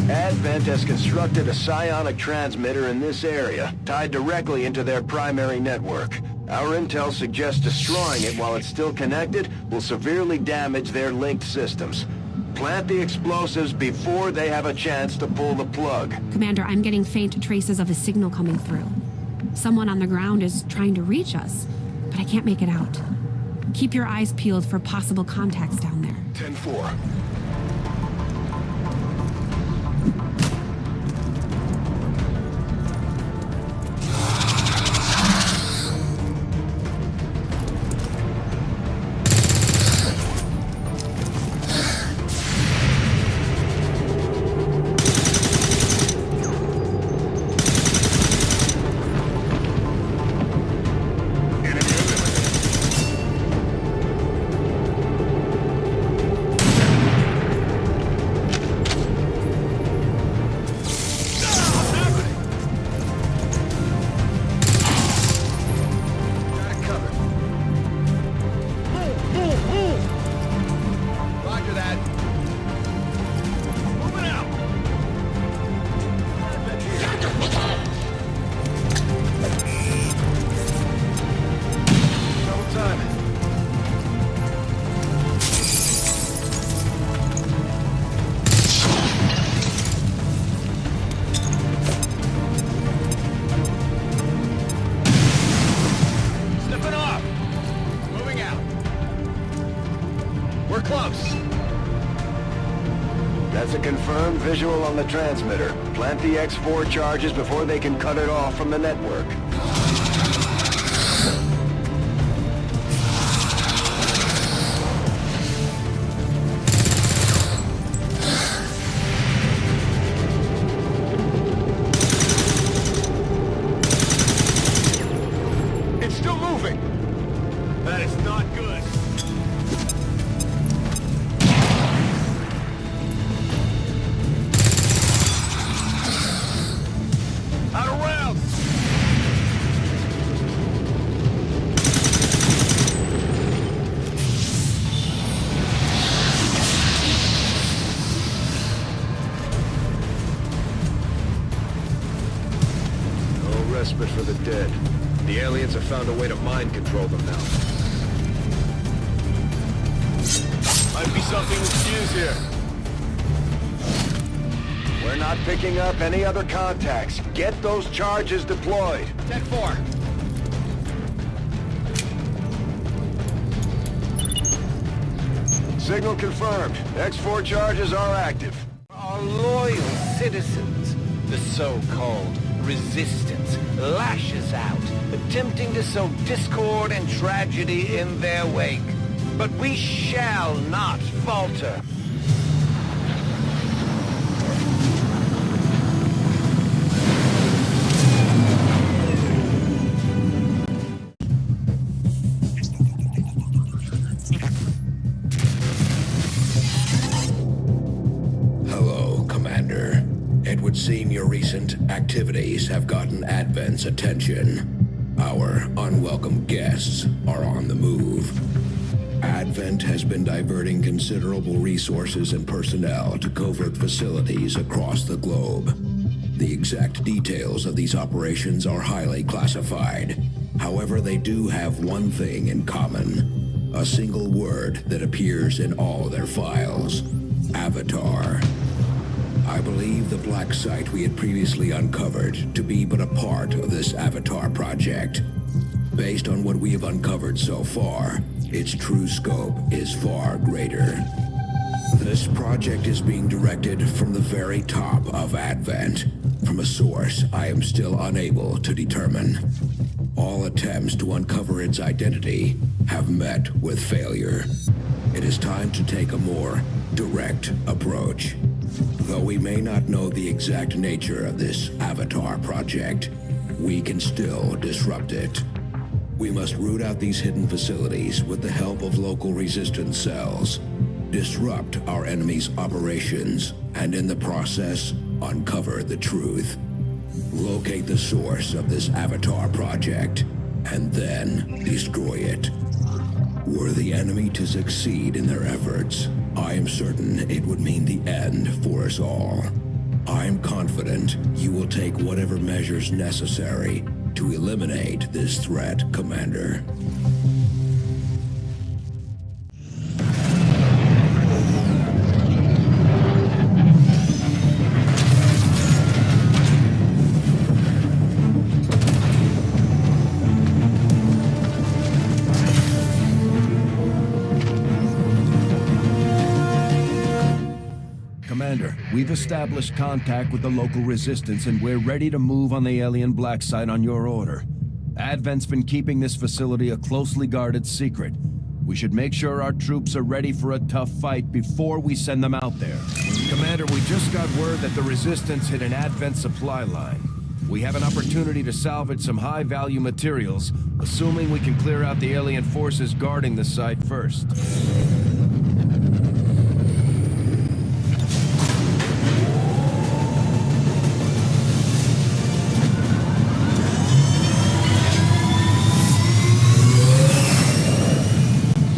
Advent has constructed a psionic transmitter in this area, tied directly into their primary network. Our intel suggests destroying it while it's still connected will severely damage their linked systems. Plant the explosives before they have a chance to pull the plug. Commander, I'm getting faint traces of a signal coming through. Someone on the ground is trying to reach us, but I can't make it out. Keep your eyes peeled for possible contacts down there. 10-4. That's a confirmed visual on the transmitter. Plant the X4 charges before they can cut it off from the network. It's still moving! That is not good. Out of rounds! No respite for the dead. The aliens have found a way to mind control them now. Might be something with fuse here. We're not picking up any other contacts. Get those charges deployed. 10-4. Signal confirmed. X4 charges are active. Our loyal citizens, the so-called resistance, lashes out, attempting to sow discord and tragedy in their wake. But we shall not falter. Hello, Commander. It would seem your recent activities have gotten Advent's attention. Our unwelcome guests are on the move. Advent has been diverting considerable resources and personnel to covert facilities across the globe. The exact details of these operations are highly classified. However, they do have one thing in common. A single word that appears in all their files. Avatar. I believe the black site we had previously uncovered to be but a part of this Avatar project. Based on what we have uncovered so far, its true scope is far greater. This project is being directed from the very top of Advent, from a source I am still unable to determine. All attempts to uncover its identity have met with failure. It is time to take a more direct approach. Though we may not know the exact nature of this Avatar project, we can still disrupt it. We must root out these hidden facilities with the help of local resistance cells, disrupt our enemy's operations, and in the process, uncover the truth. Locate the source of this Avatar project, and then destroy it. Were the enemy to succeed in their efforts, I am certain it would mean the end for us all. I am confident you will take whatever measures necessary to eliminate this threat, Commander. Commander, we've established contact with the local resistance and we're ready to move on the alien black site on your order. Advent's been keeping this facility a closely guarded secret. We should make sure our troops are ready for a tough fight before we send them out there. Commander, we just got word that the resistance hit an Advent supply line. We have an opportunity to salvage some high-value materials, assuming we can clear out the alien forces guarding the site first.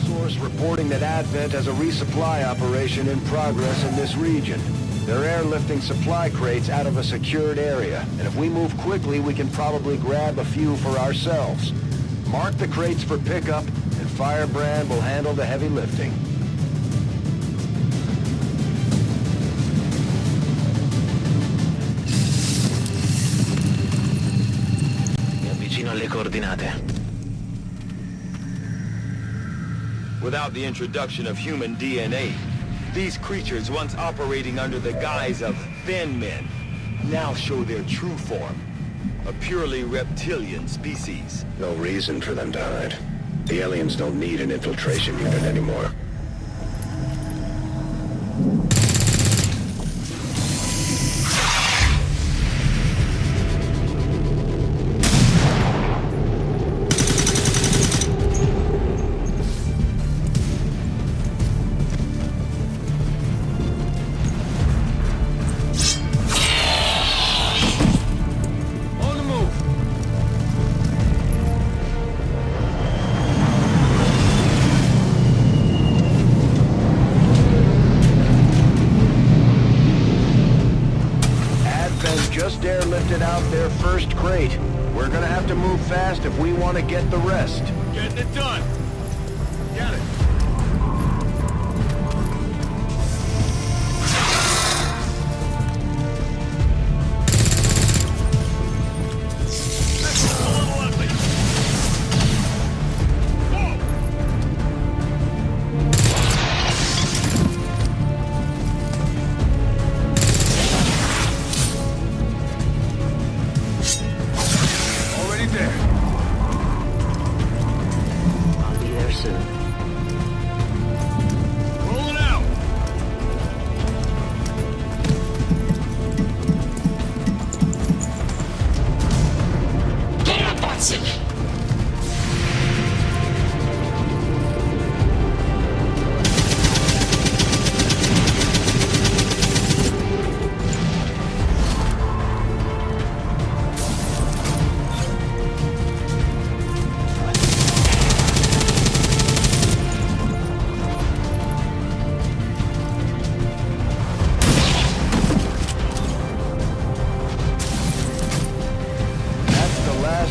Source reporting that Advent has a resupply operation in progress in this region. They're airlifting supply crates out of a secured area, and if we move quickly, we can probably grab a few for ourselves. Mark the crates for pickup, and Firebrand will handle the heavy lifting. Mi avvicino alle coordinate. Without the introduction of human DNA, these creatures, once operating under the guise of thin men, now show their true form. A purely reptilian species. No reason for them to hide. The aliens don't need an infiltration unit anymore. Just airlifted out their first crate. We're gonna have to move fast if we want to get the rest. Getting it done. Got it.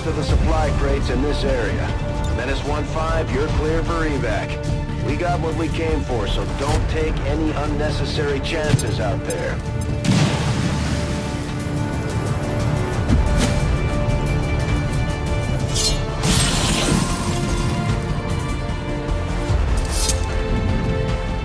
Of the supply crates in this area. Menace 1-5, you're clear for evac. We got what we came for, so don't take any unnecessary chances out there.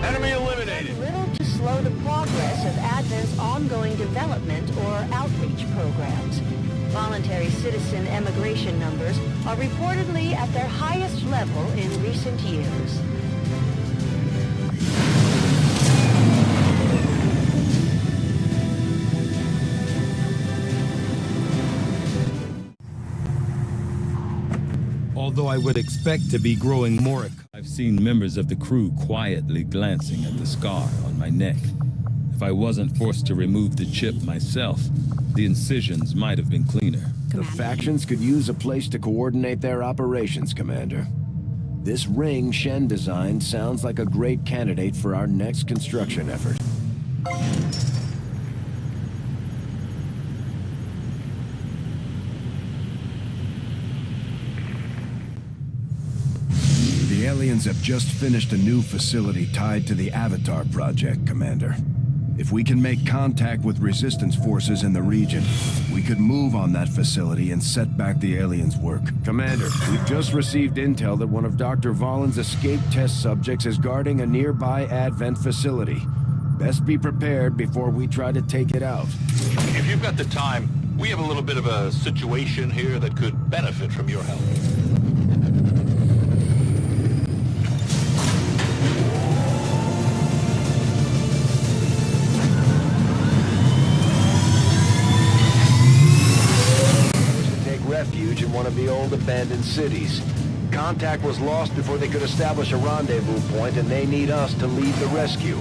Enemy eliminated. Little to slow the progress of Advent's ongoing development or outreach programs. Voluntary citizen emigration numbers are reportedly at their highest level in recent years. Although I would expect to be growing more, I've seen members of the crew quietly glancing at the scar on my neck. If I wasn't forced to remove the chip myself, the incisions might have been cleaner. The factions could use a place to coordinate their operations, Commander. This ring Shen designed sounds like a great candidate for our next construction effort. The aliens have just finished a new facility tied to the Avatar project, Commander. If we can make contact with resistance forces in the region, we could move on that facility and set back the aliens' work. Commander, we've just received intel that one of Dr. Vollin's escape test subjects is guarding a nearby Advent facility. Best be prepared before we try to take it out. If you've got the time, we have a little bit of a situation here that could benefit from your help. Refuge in one of the old abandoned cities. Contact was lost before they could establish a rendezvous point, and they need us to lead the rescue.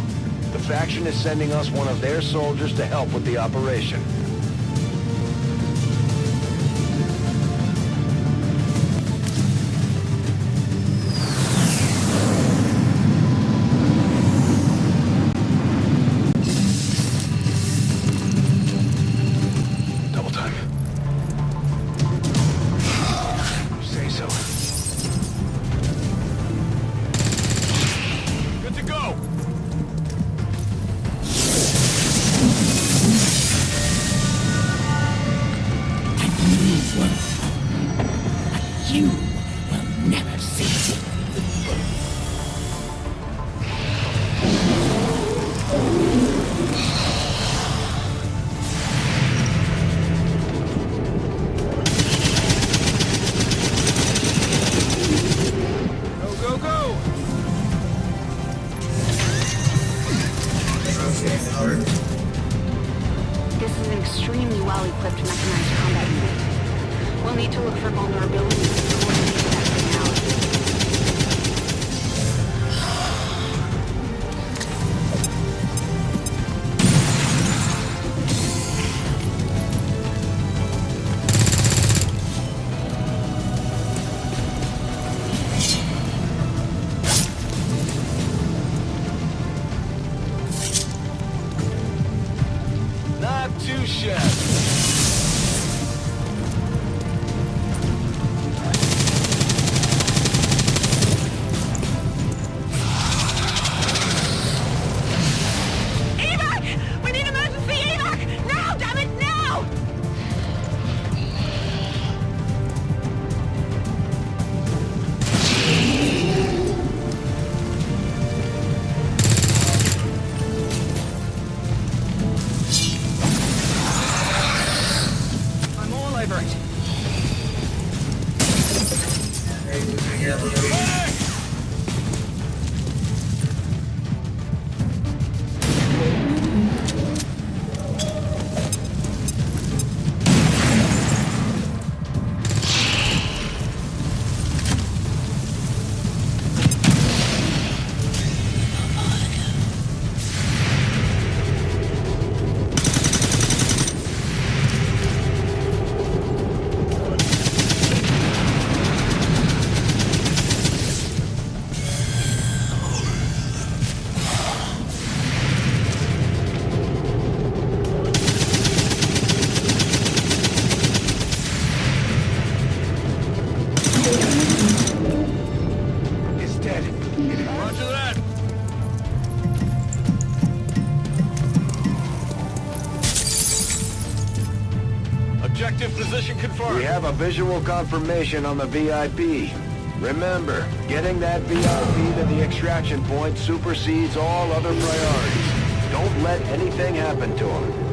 The faction is sending us one of their soldiers to help with the operation. This is an extremely well-equipped mechanized combat unit. We'll need to look for vulnerabilities and coordinate that thing out. Too shabby. Evac! We need emergency evac! Now, damn it, now! Objective position confirmed. We have a visual confirmation on the VIP. Remember, getting that VIP to the extraction point supersedes all other priorities. Don't let anything happen to him.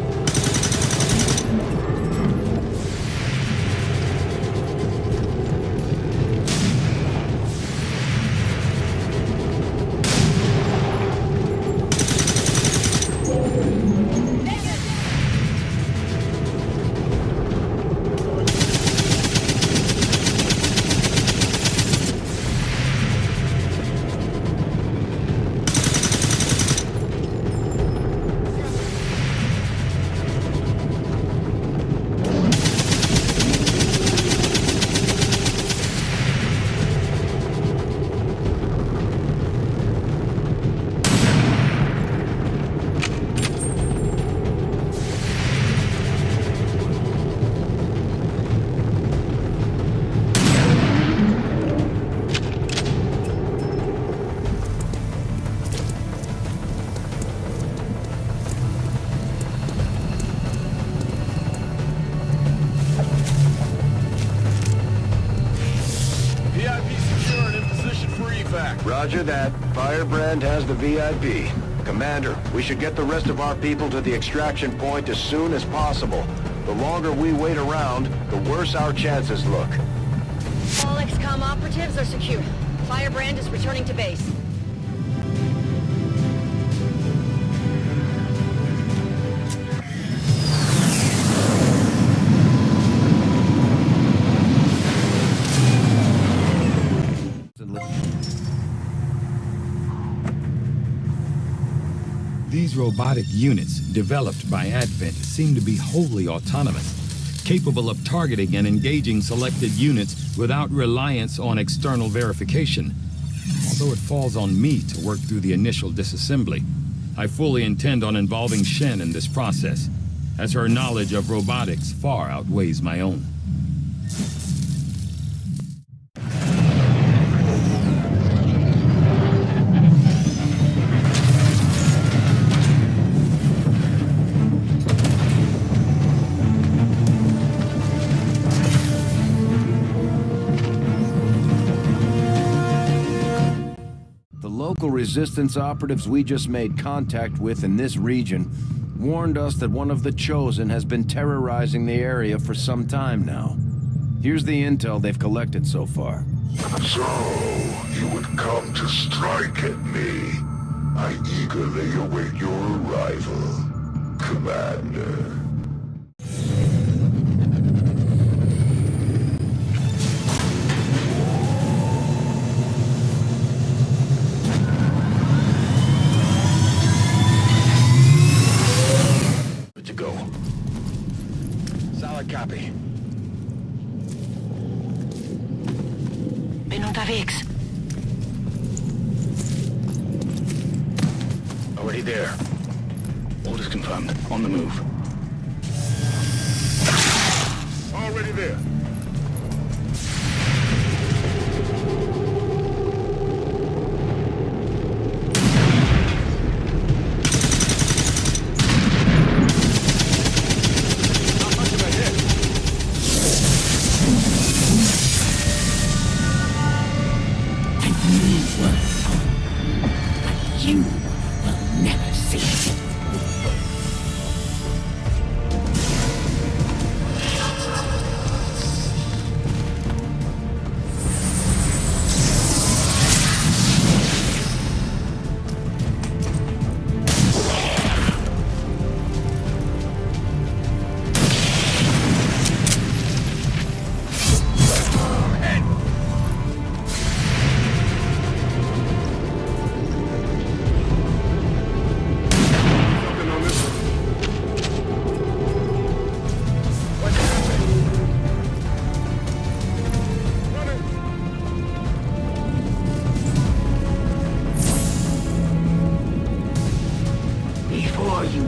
Roger that. Firebrand has the VIP. Commander, we should get the rest of our people to the extraction point as soon as possible. The longer we wait around, the worse our chances look. All XCOM operatives are secure. Firebrand is returning to base. These robotic units, developed by Advent, seem to be wholly autonomous, capable of targeting and engaging selected units without reliance on external verification. Although it falls on me to work through the initial disassembly, I fully intend on involving Shen in this process, as her knowledge of robotics far outweighs my own. Resistance operatives we just made contact with in this region warned us that one of the Chosen has been terrorizing the area for some time now. Here's the intel they've collected so far. So, you would come to strike at me. I eagerly await your arrival, Commander. Copy. Ben unterwegs. Already there. Orders confirmed. On the move. Already there.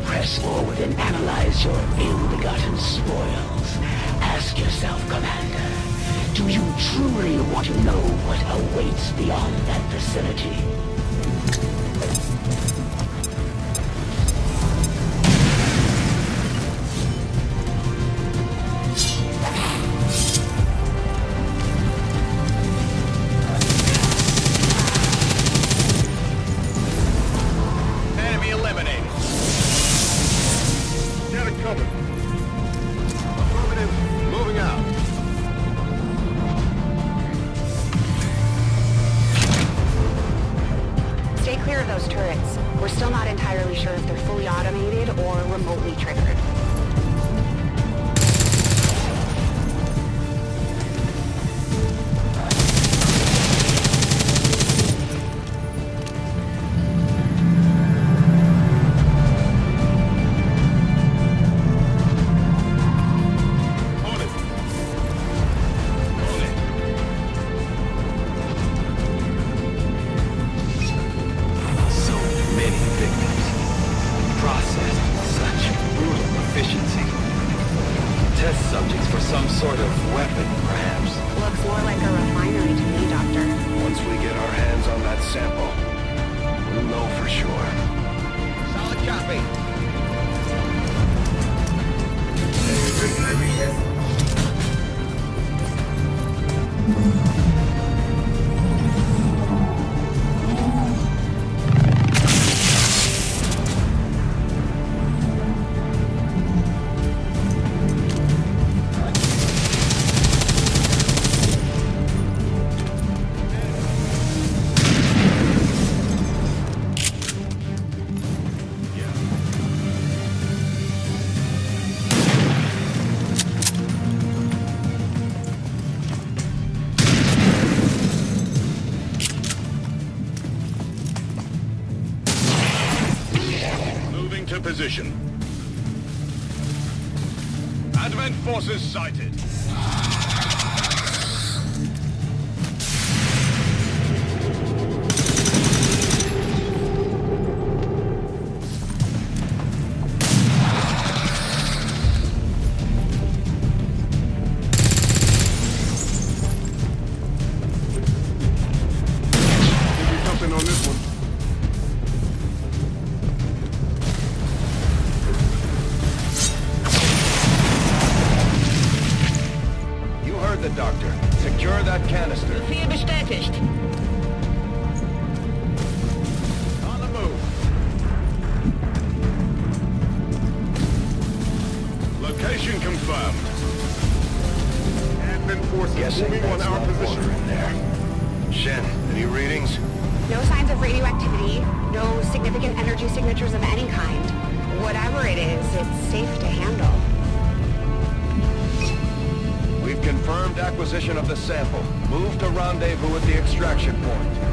Press forward and analyze your ill-begotten spoils. Ask yourself, Commander, do you truly want to know what awaits beyond that facility? Enemy eliminated. Get it covered. Affirmative. Moving out. Stay clear of those turrets. We're still not entirely sure if they're fully automated or remotely triggered. position. Advent forces sighted. No signs of radioactivity, no significant energy signatures of any kind. Whatever it is, it's safe to handle. We've confirmed acquisition of the sample. Move to rendezvous at the extraction point.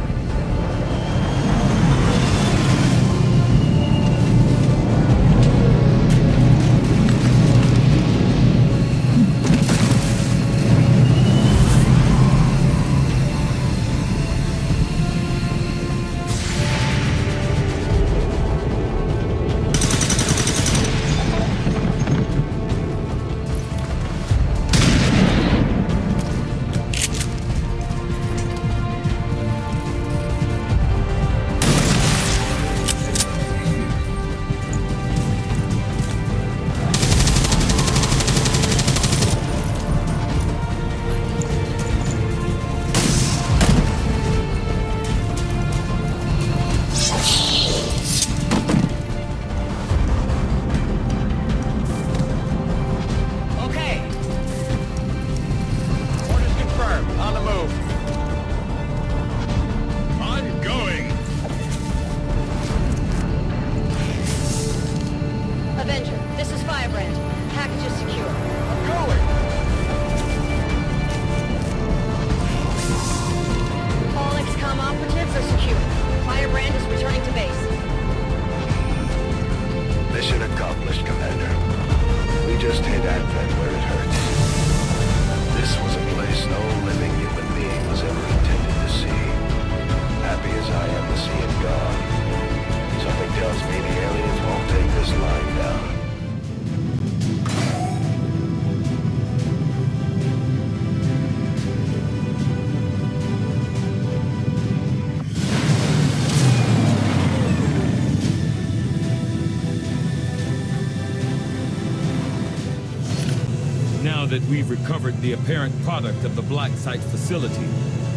Now that we've recovered the apparent product of the Black Site facility,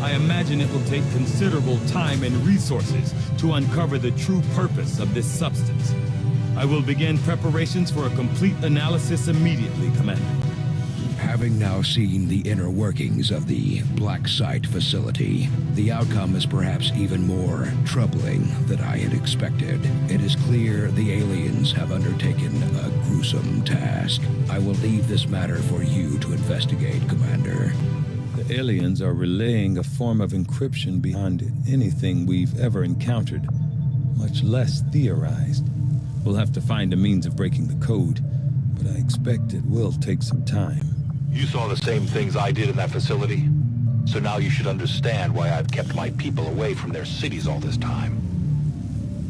I imagine it will take considerable time and resources to uncover the true purpose of this substance. I will begin preparations for a complete analysis immediately, Commander. Having now seen the inner workings of the Black Site facility, the outcome is perhaps even more troubling than I had expected. It is clear the aliens have undertaken a gruesome task. I will leave this matter for you to investigate, Commander. The aliens are relaying a form of encryption beyond anything we've ever encountered, much less theorized. We'll have to find a means of breaking the code, but I expect it will take some time. You saw the same things I did in that facility. So now you should understand why I've kept my people away from their cities all this time.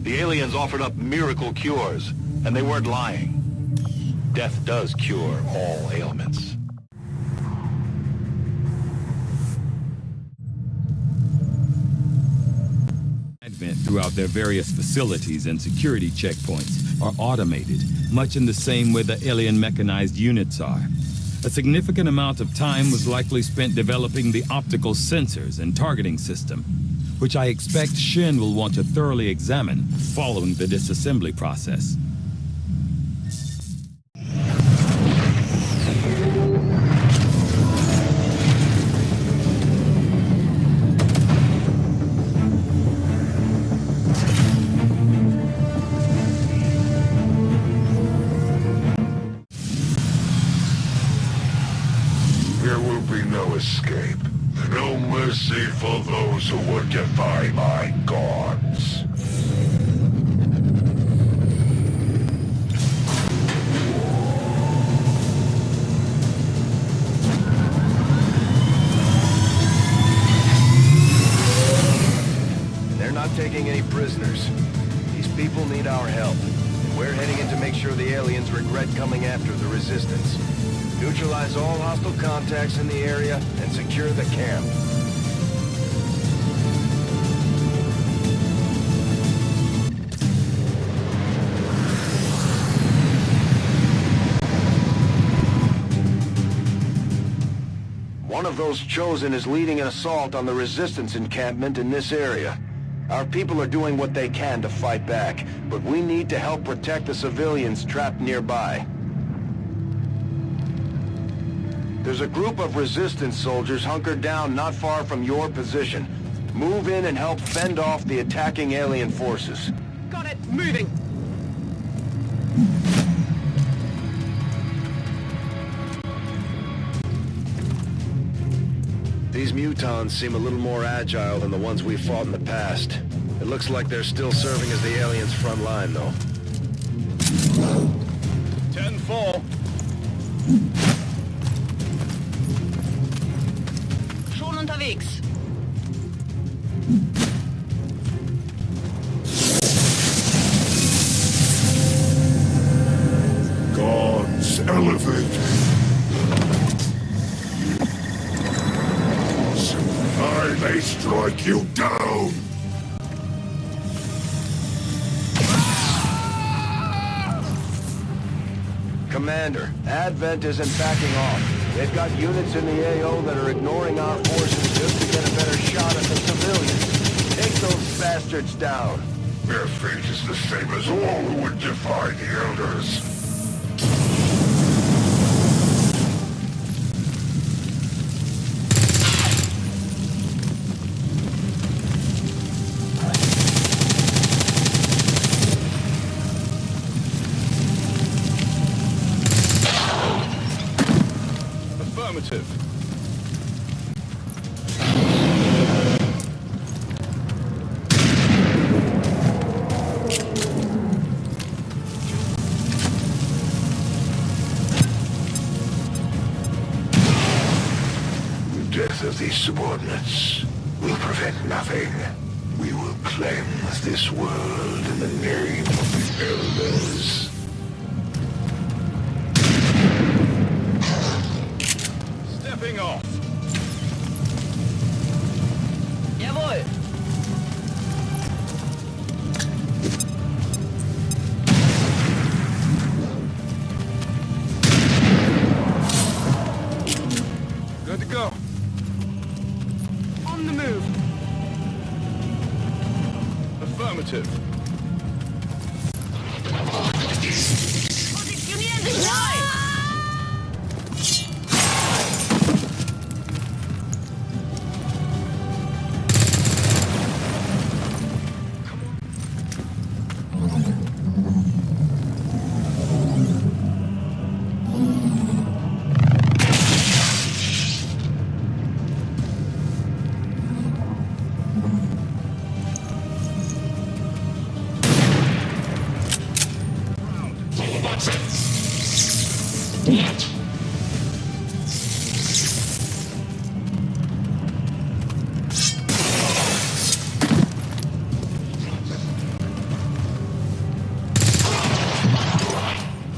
The aliens offered up miracle cures, and they weren't lying. Death does cure all ailments. Advent throughout their various facilities and security checkpoints are automated, much in the same way the alien mechanized units are. A significant amount of time was likely spent developing the optical sensors and targeting system, which I expect Shin will want to thoroughly examine following the disassembly process. Escape. No mercy for those who would defy my gods. regret coming after the Resistance. Neutralize all hostile contacts in the area and secure the camp. One of those chosen is leading an assault on the Resistance encampment in this area. Our people are doing what they can to fight back, but we need to help protect the civilians trapped nearby. There's a group of Resistance soldiers hunkered down not far from your position. Move in and help fend off the attacking alien forces. Got it! Moving! These mutons seem a little more agile than the ones we fought in the past. It looks like they're still serving as the aliens' front line, though. 10-4. Schon unterwegs. Gods elevate. I may strike you down! Commander, Advent isn't backing off. They've got units in the AO that are ignoring our forces just to get a better shot at the civilians. Take those bastards down. Their fate is the same as all who would defy the Elders. Death of these subordinates will prevent nothing. We will cleanse this world in the name of the Elders. Stepping off. Jawohl! Good to go. On the move. Affirmative. Positionieren sich neu!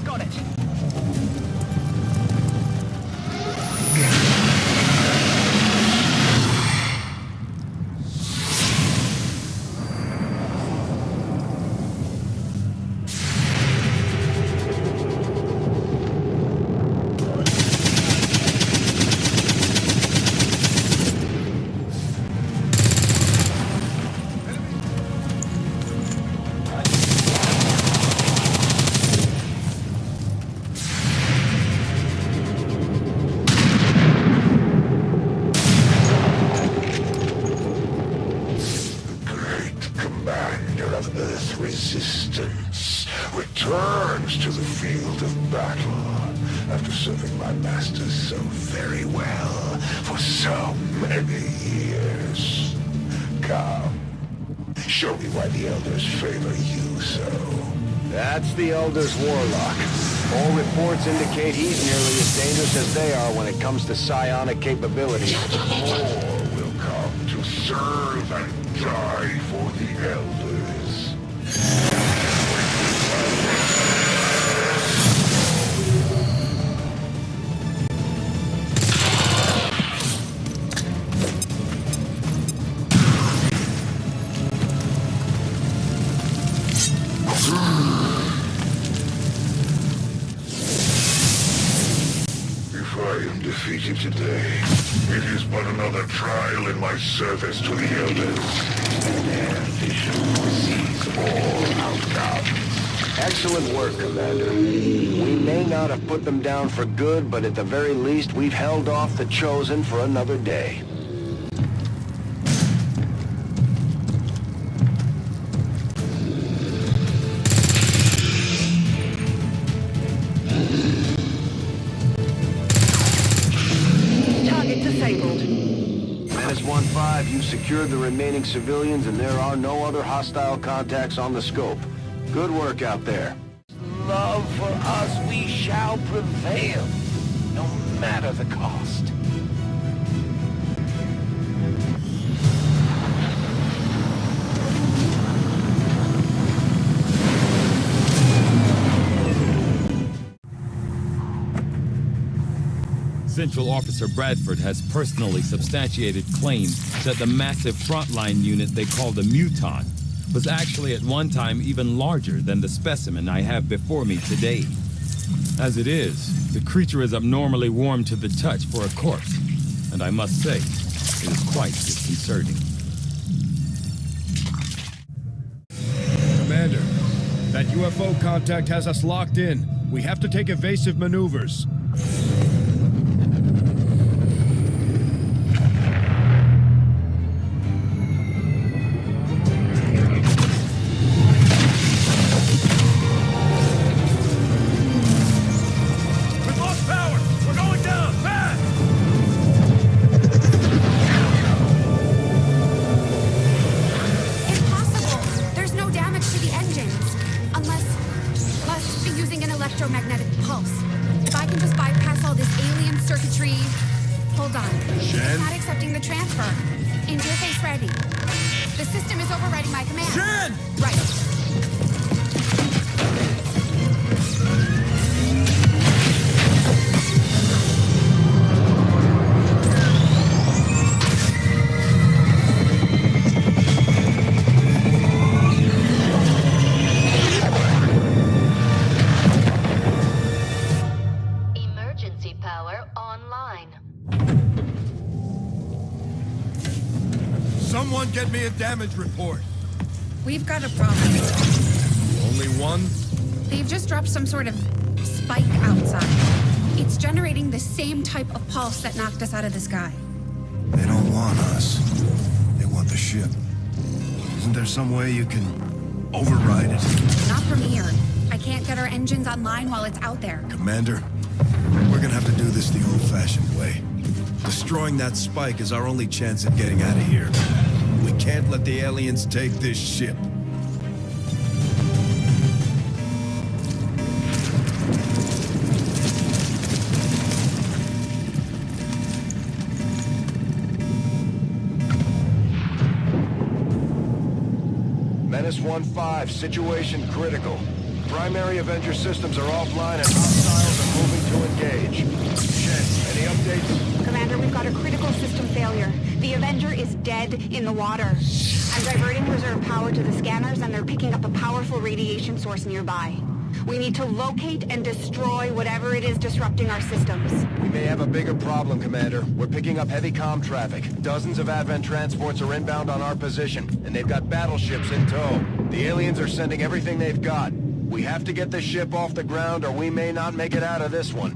Got it! Resistance returns to the field of battle after serving my masters so very well for so many years. Come, show me why the Elders favor you so. That's the Elder's Warlock. All reports indicate he's nearly as dangerous as they are when it comes to psionic capabilities. More will come to serve and die for the Elders. defeated today, it is but another trial in my service to the elders. Their vision sees all outcomes. Excellent work, Commander. We may not have put them down for good, but at the very least, we've held off the Chosen for another day. Target disabled. Menace 1-5, you've secured the remaining civilians, and there are no other hostile contacts on the scope. Good work out there. Love for us, we shall prevail, no matter the cost. Central Officer Bradford has personally substantiated claims that the massive frontline unit they call the Muton was actually at one time even larger than the specimen I have before me today. As it is, the creature is abnormally warm to the touch for a corpse, and I must say, it is quite disconcerting. Commander, that UFO contact has us locked in. We have to take evasive maneuvers. Someone get me a damage report. We've got a problem. Only one? They've just dropped some sort of spike outside. It's generating the same type of pulse that knocked us out of the sky. They don't want us. They want the ship. Isn't there some way you can override it? Not from here. I can't get our engines online while it's out there. Commander, we're gonna have to do this the old-fashioned way. Destroying that spike is our only chance at getting out of here. We can't let the aliens take this ship. Menace 1-5, situation critical. Primary Avenger systems are offline and hostiles are moving to engage. Shen, any updates? Commander, we've got a critical system failure. The Avenger is dead in the water. I'm diverting reserve power to the scanners, and they're picking up a powerful radiation source nearby. We need to locate and destroy whatever it is disrupting our systems. We may have a bigger problem, Commander. We're picking up heavy comm traffic. Dozens of Advent transports are inbound on our position, and they've got battleships in tow. The aliens are sending everything they've got. We have to get this ship off the ground, or we may not make it out of this one.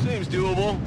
Seems doable.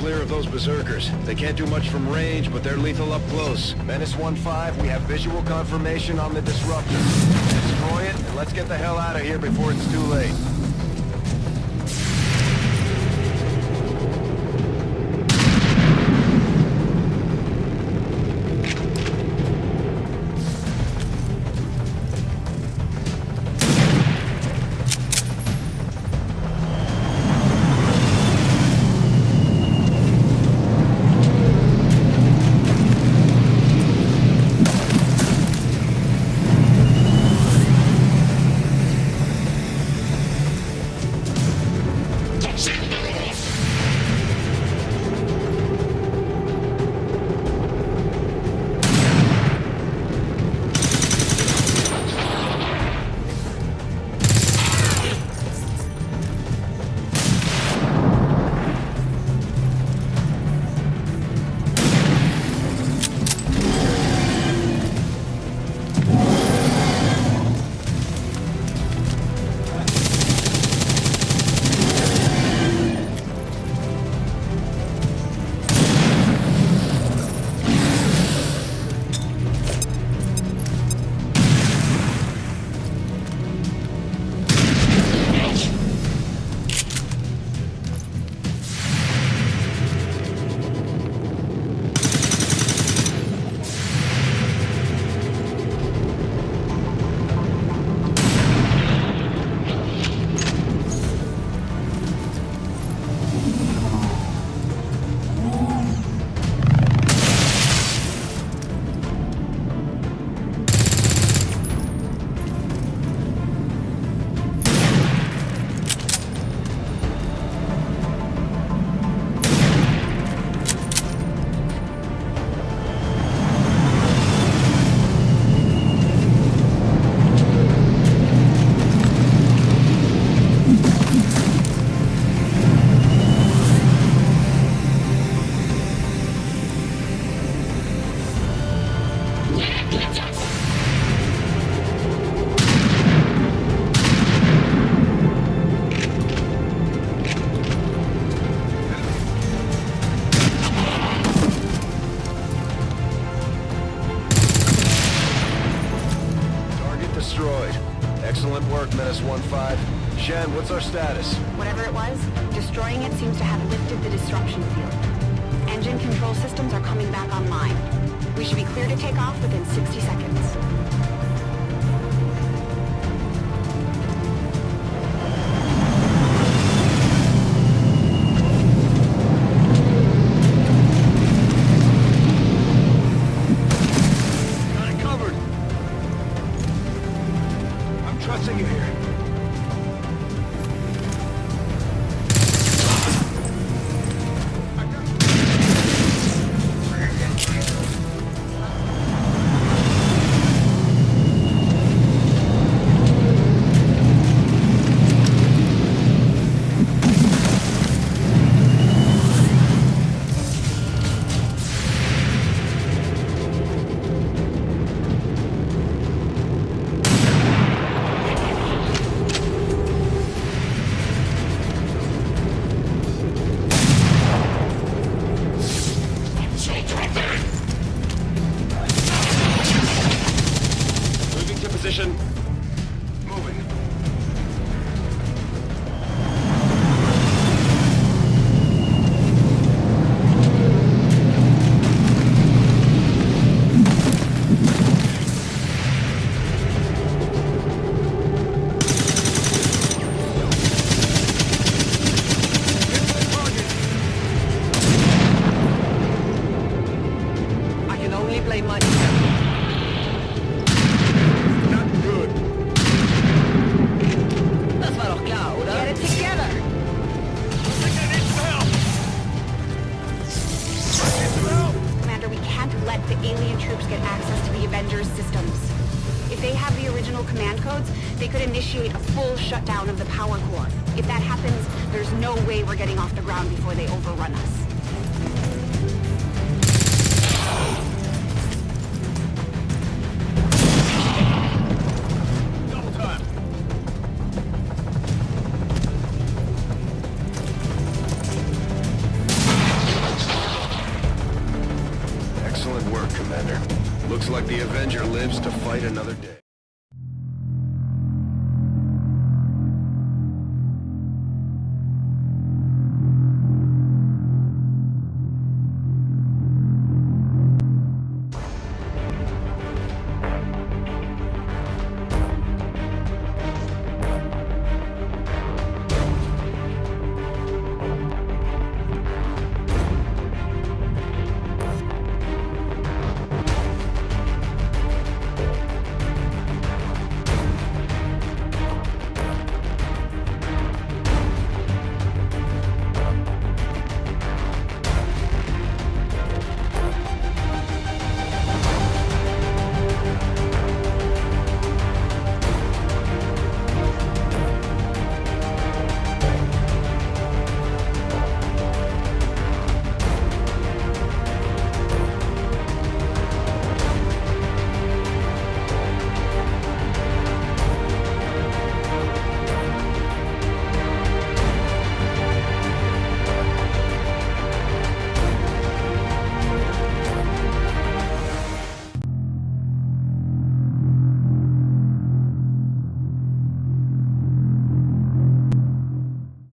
clear of those berserkers. They can't do much from range, but they're lethal up close. Menace 1-5, we have visual confirmation on the disruptor. Destroy it, and let's get the hell out of here before it's too late. Excellent work, Menace 1-5. Shen, what's our status? Whatever it was, destroying it seems to have lifted the disruption field. Engine control systems are coming back online. We should be clear to take off within 60 seconds. Shutdown of the power core. If that happens, there's no way we're getting off the ground before they overrun us. Double time. lives to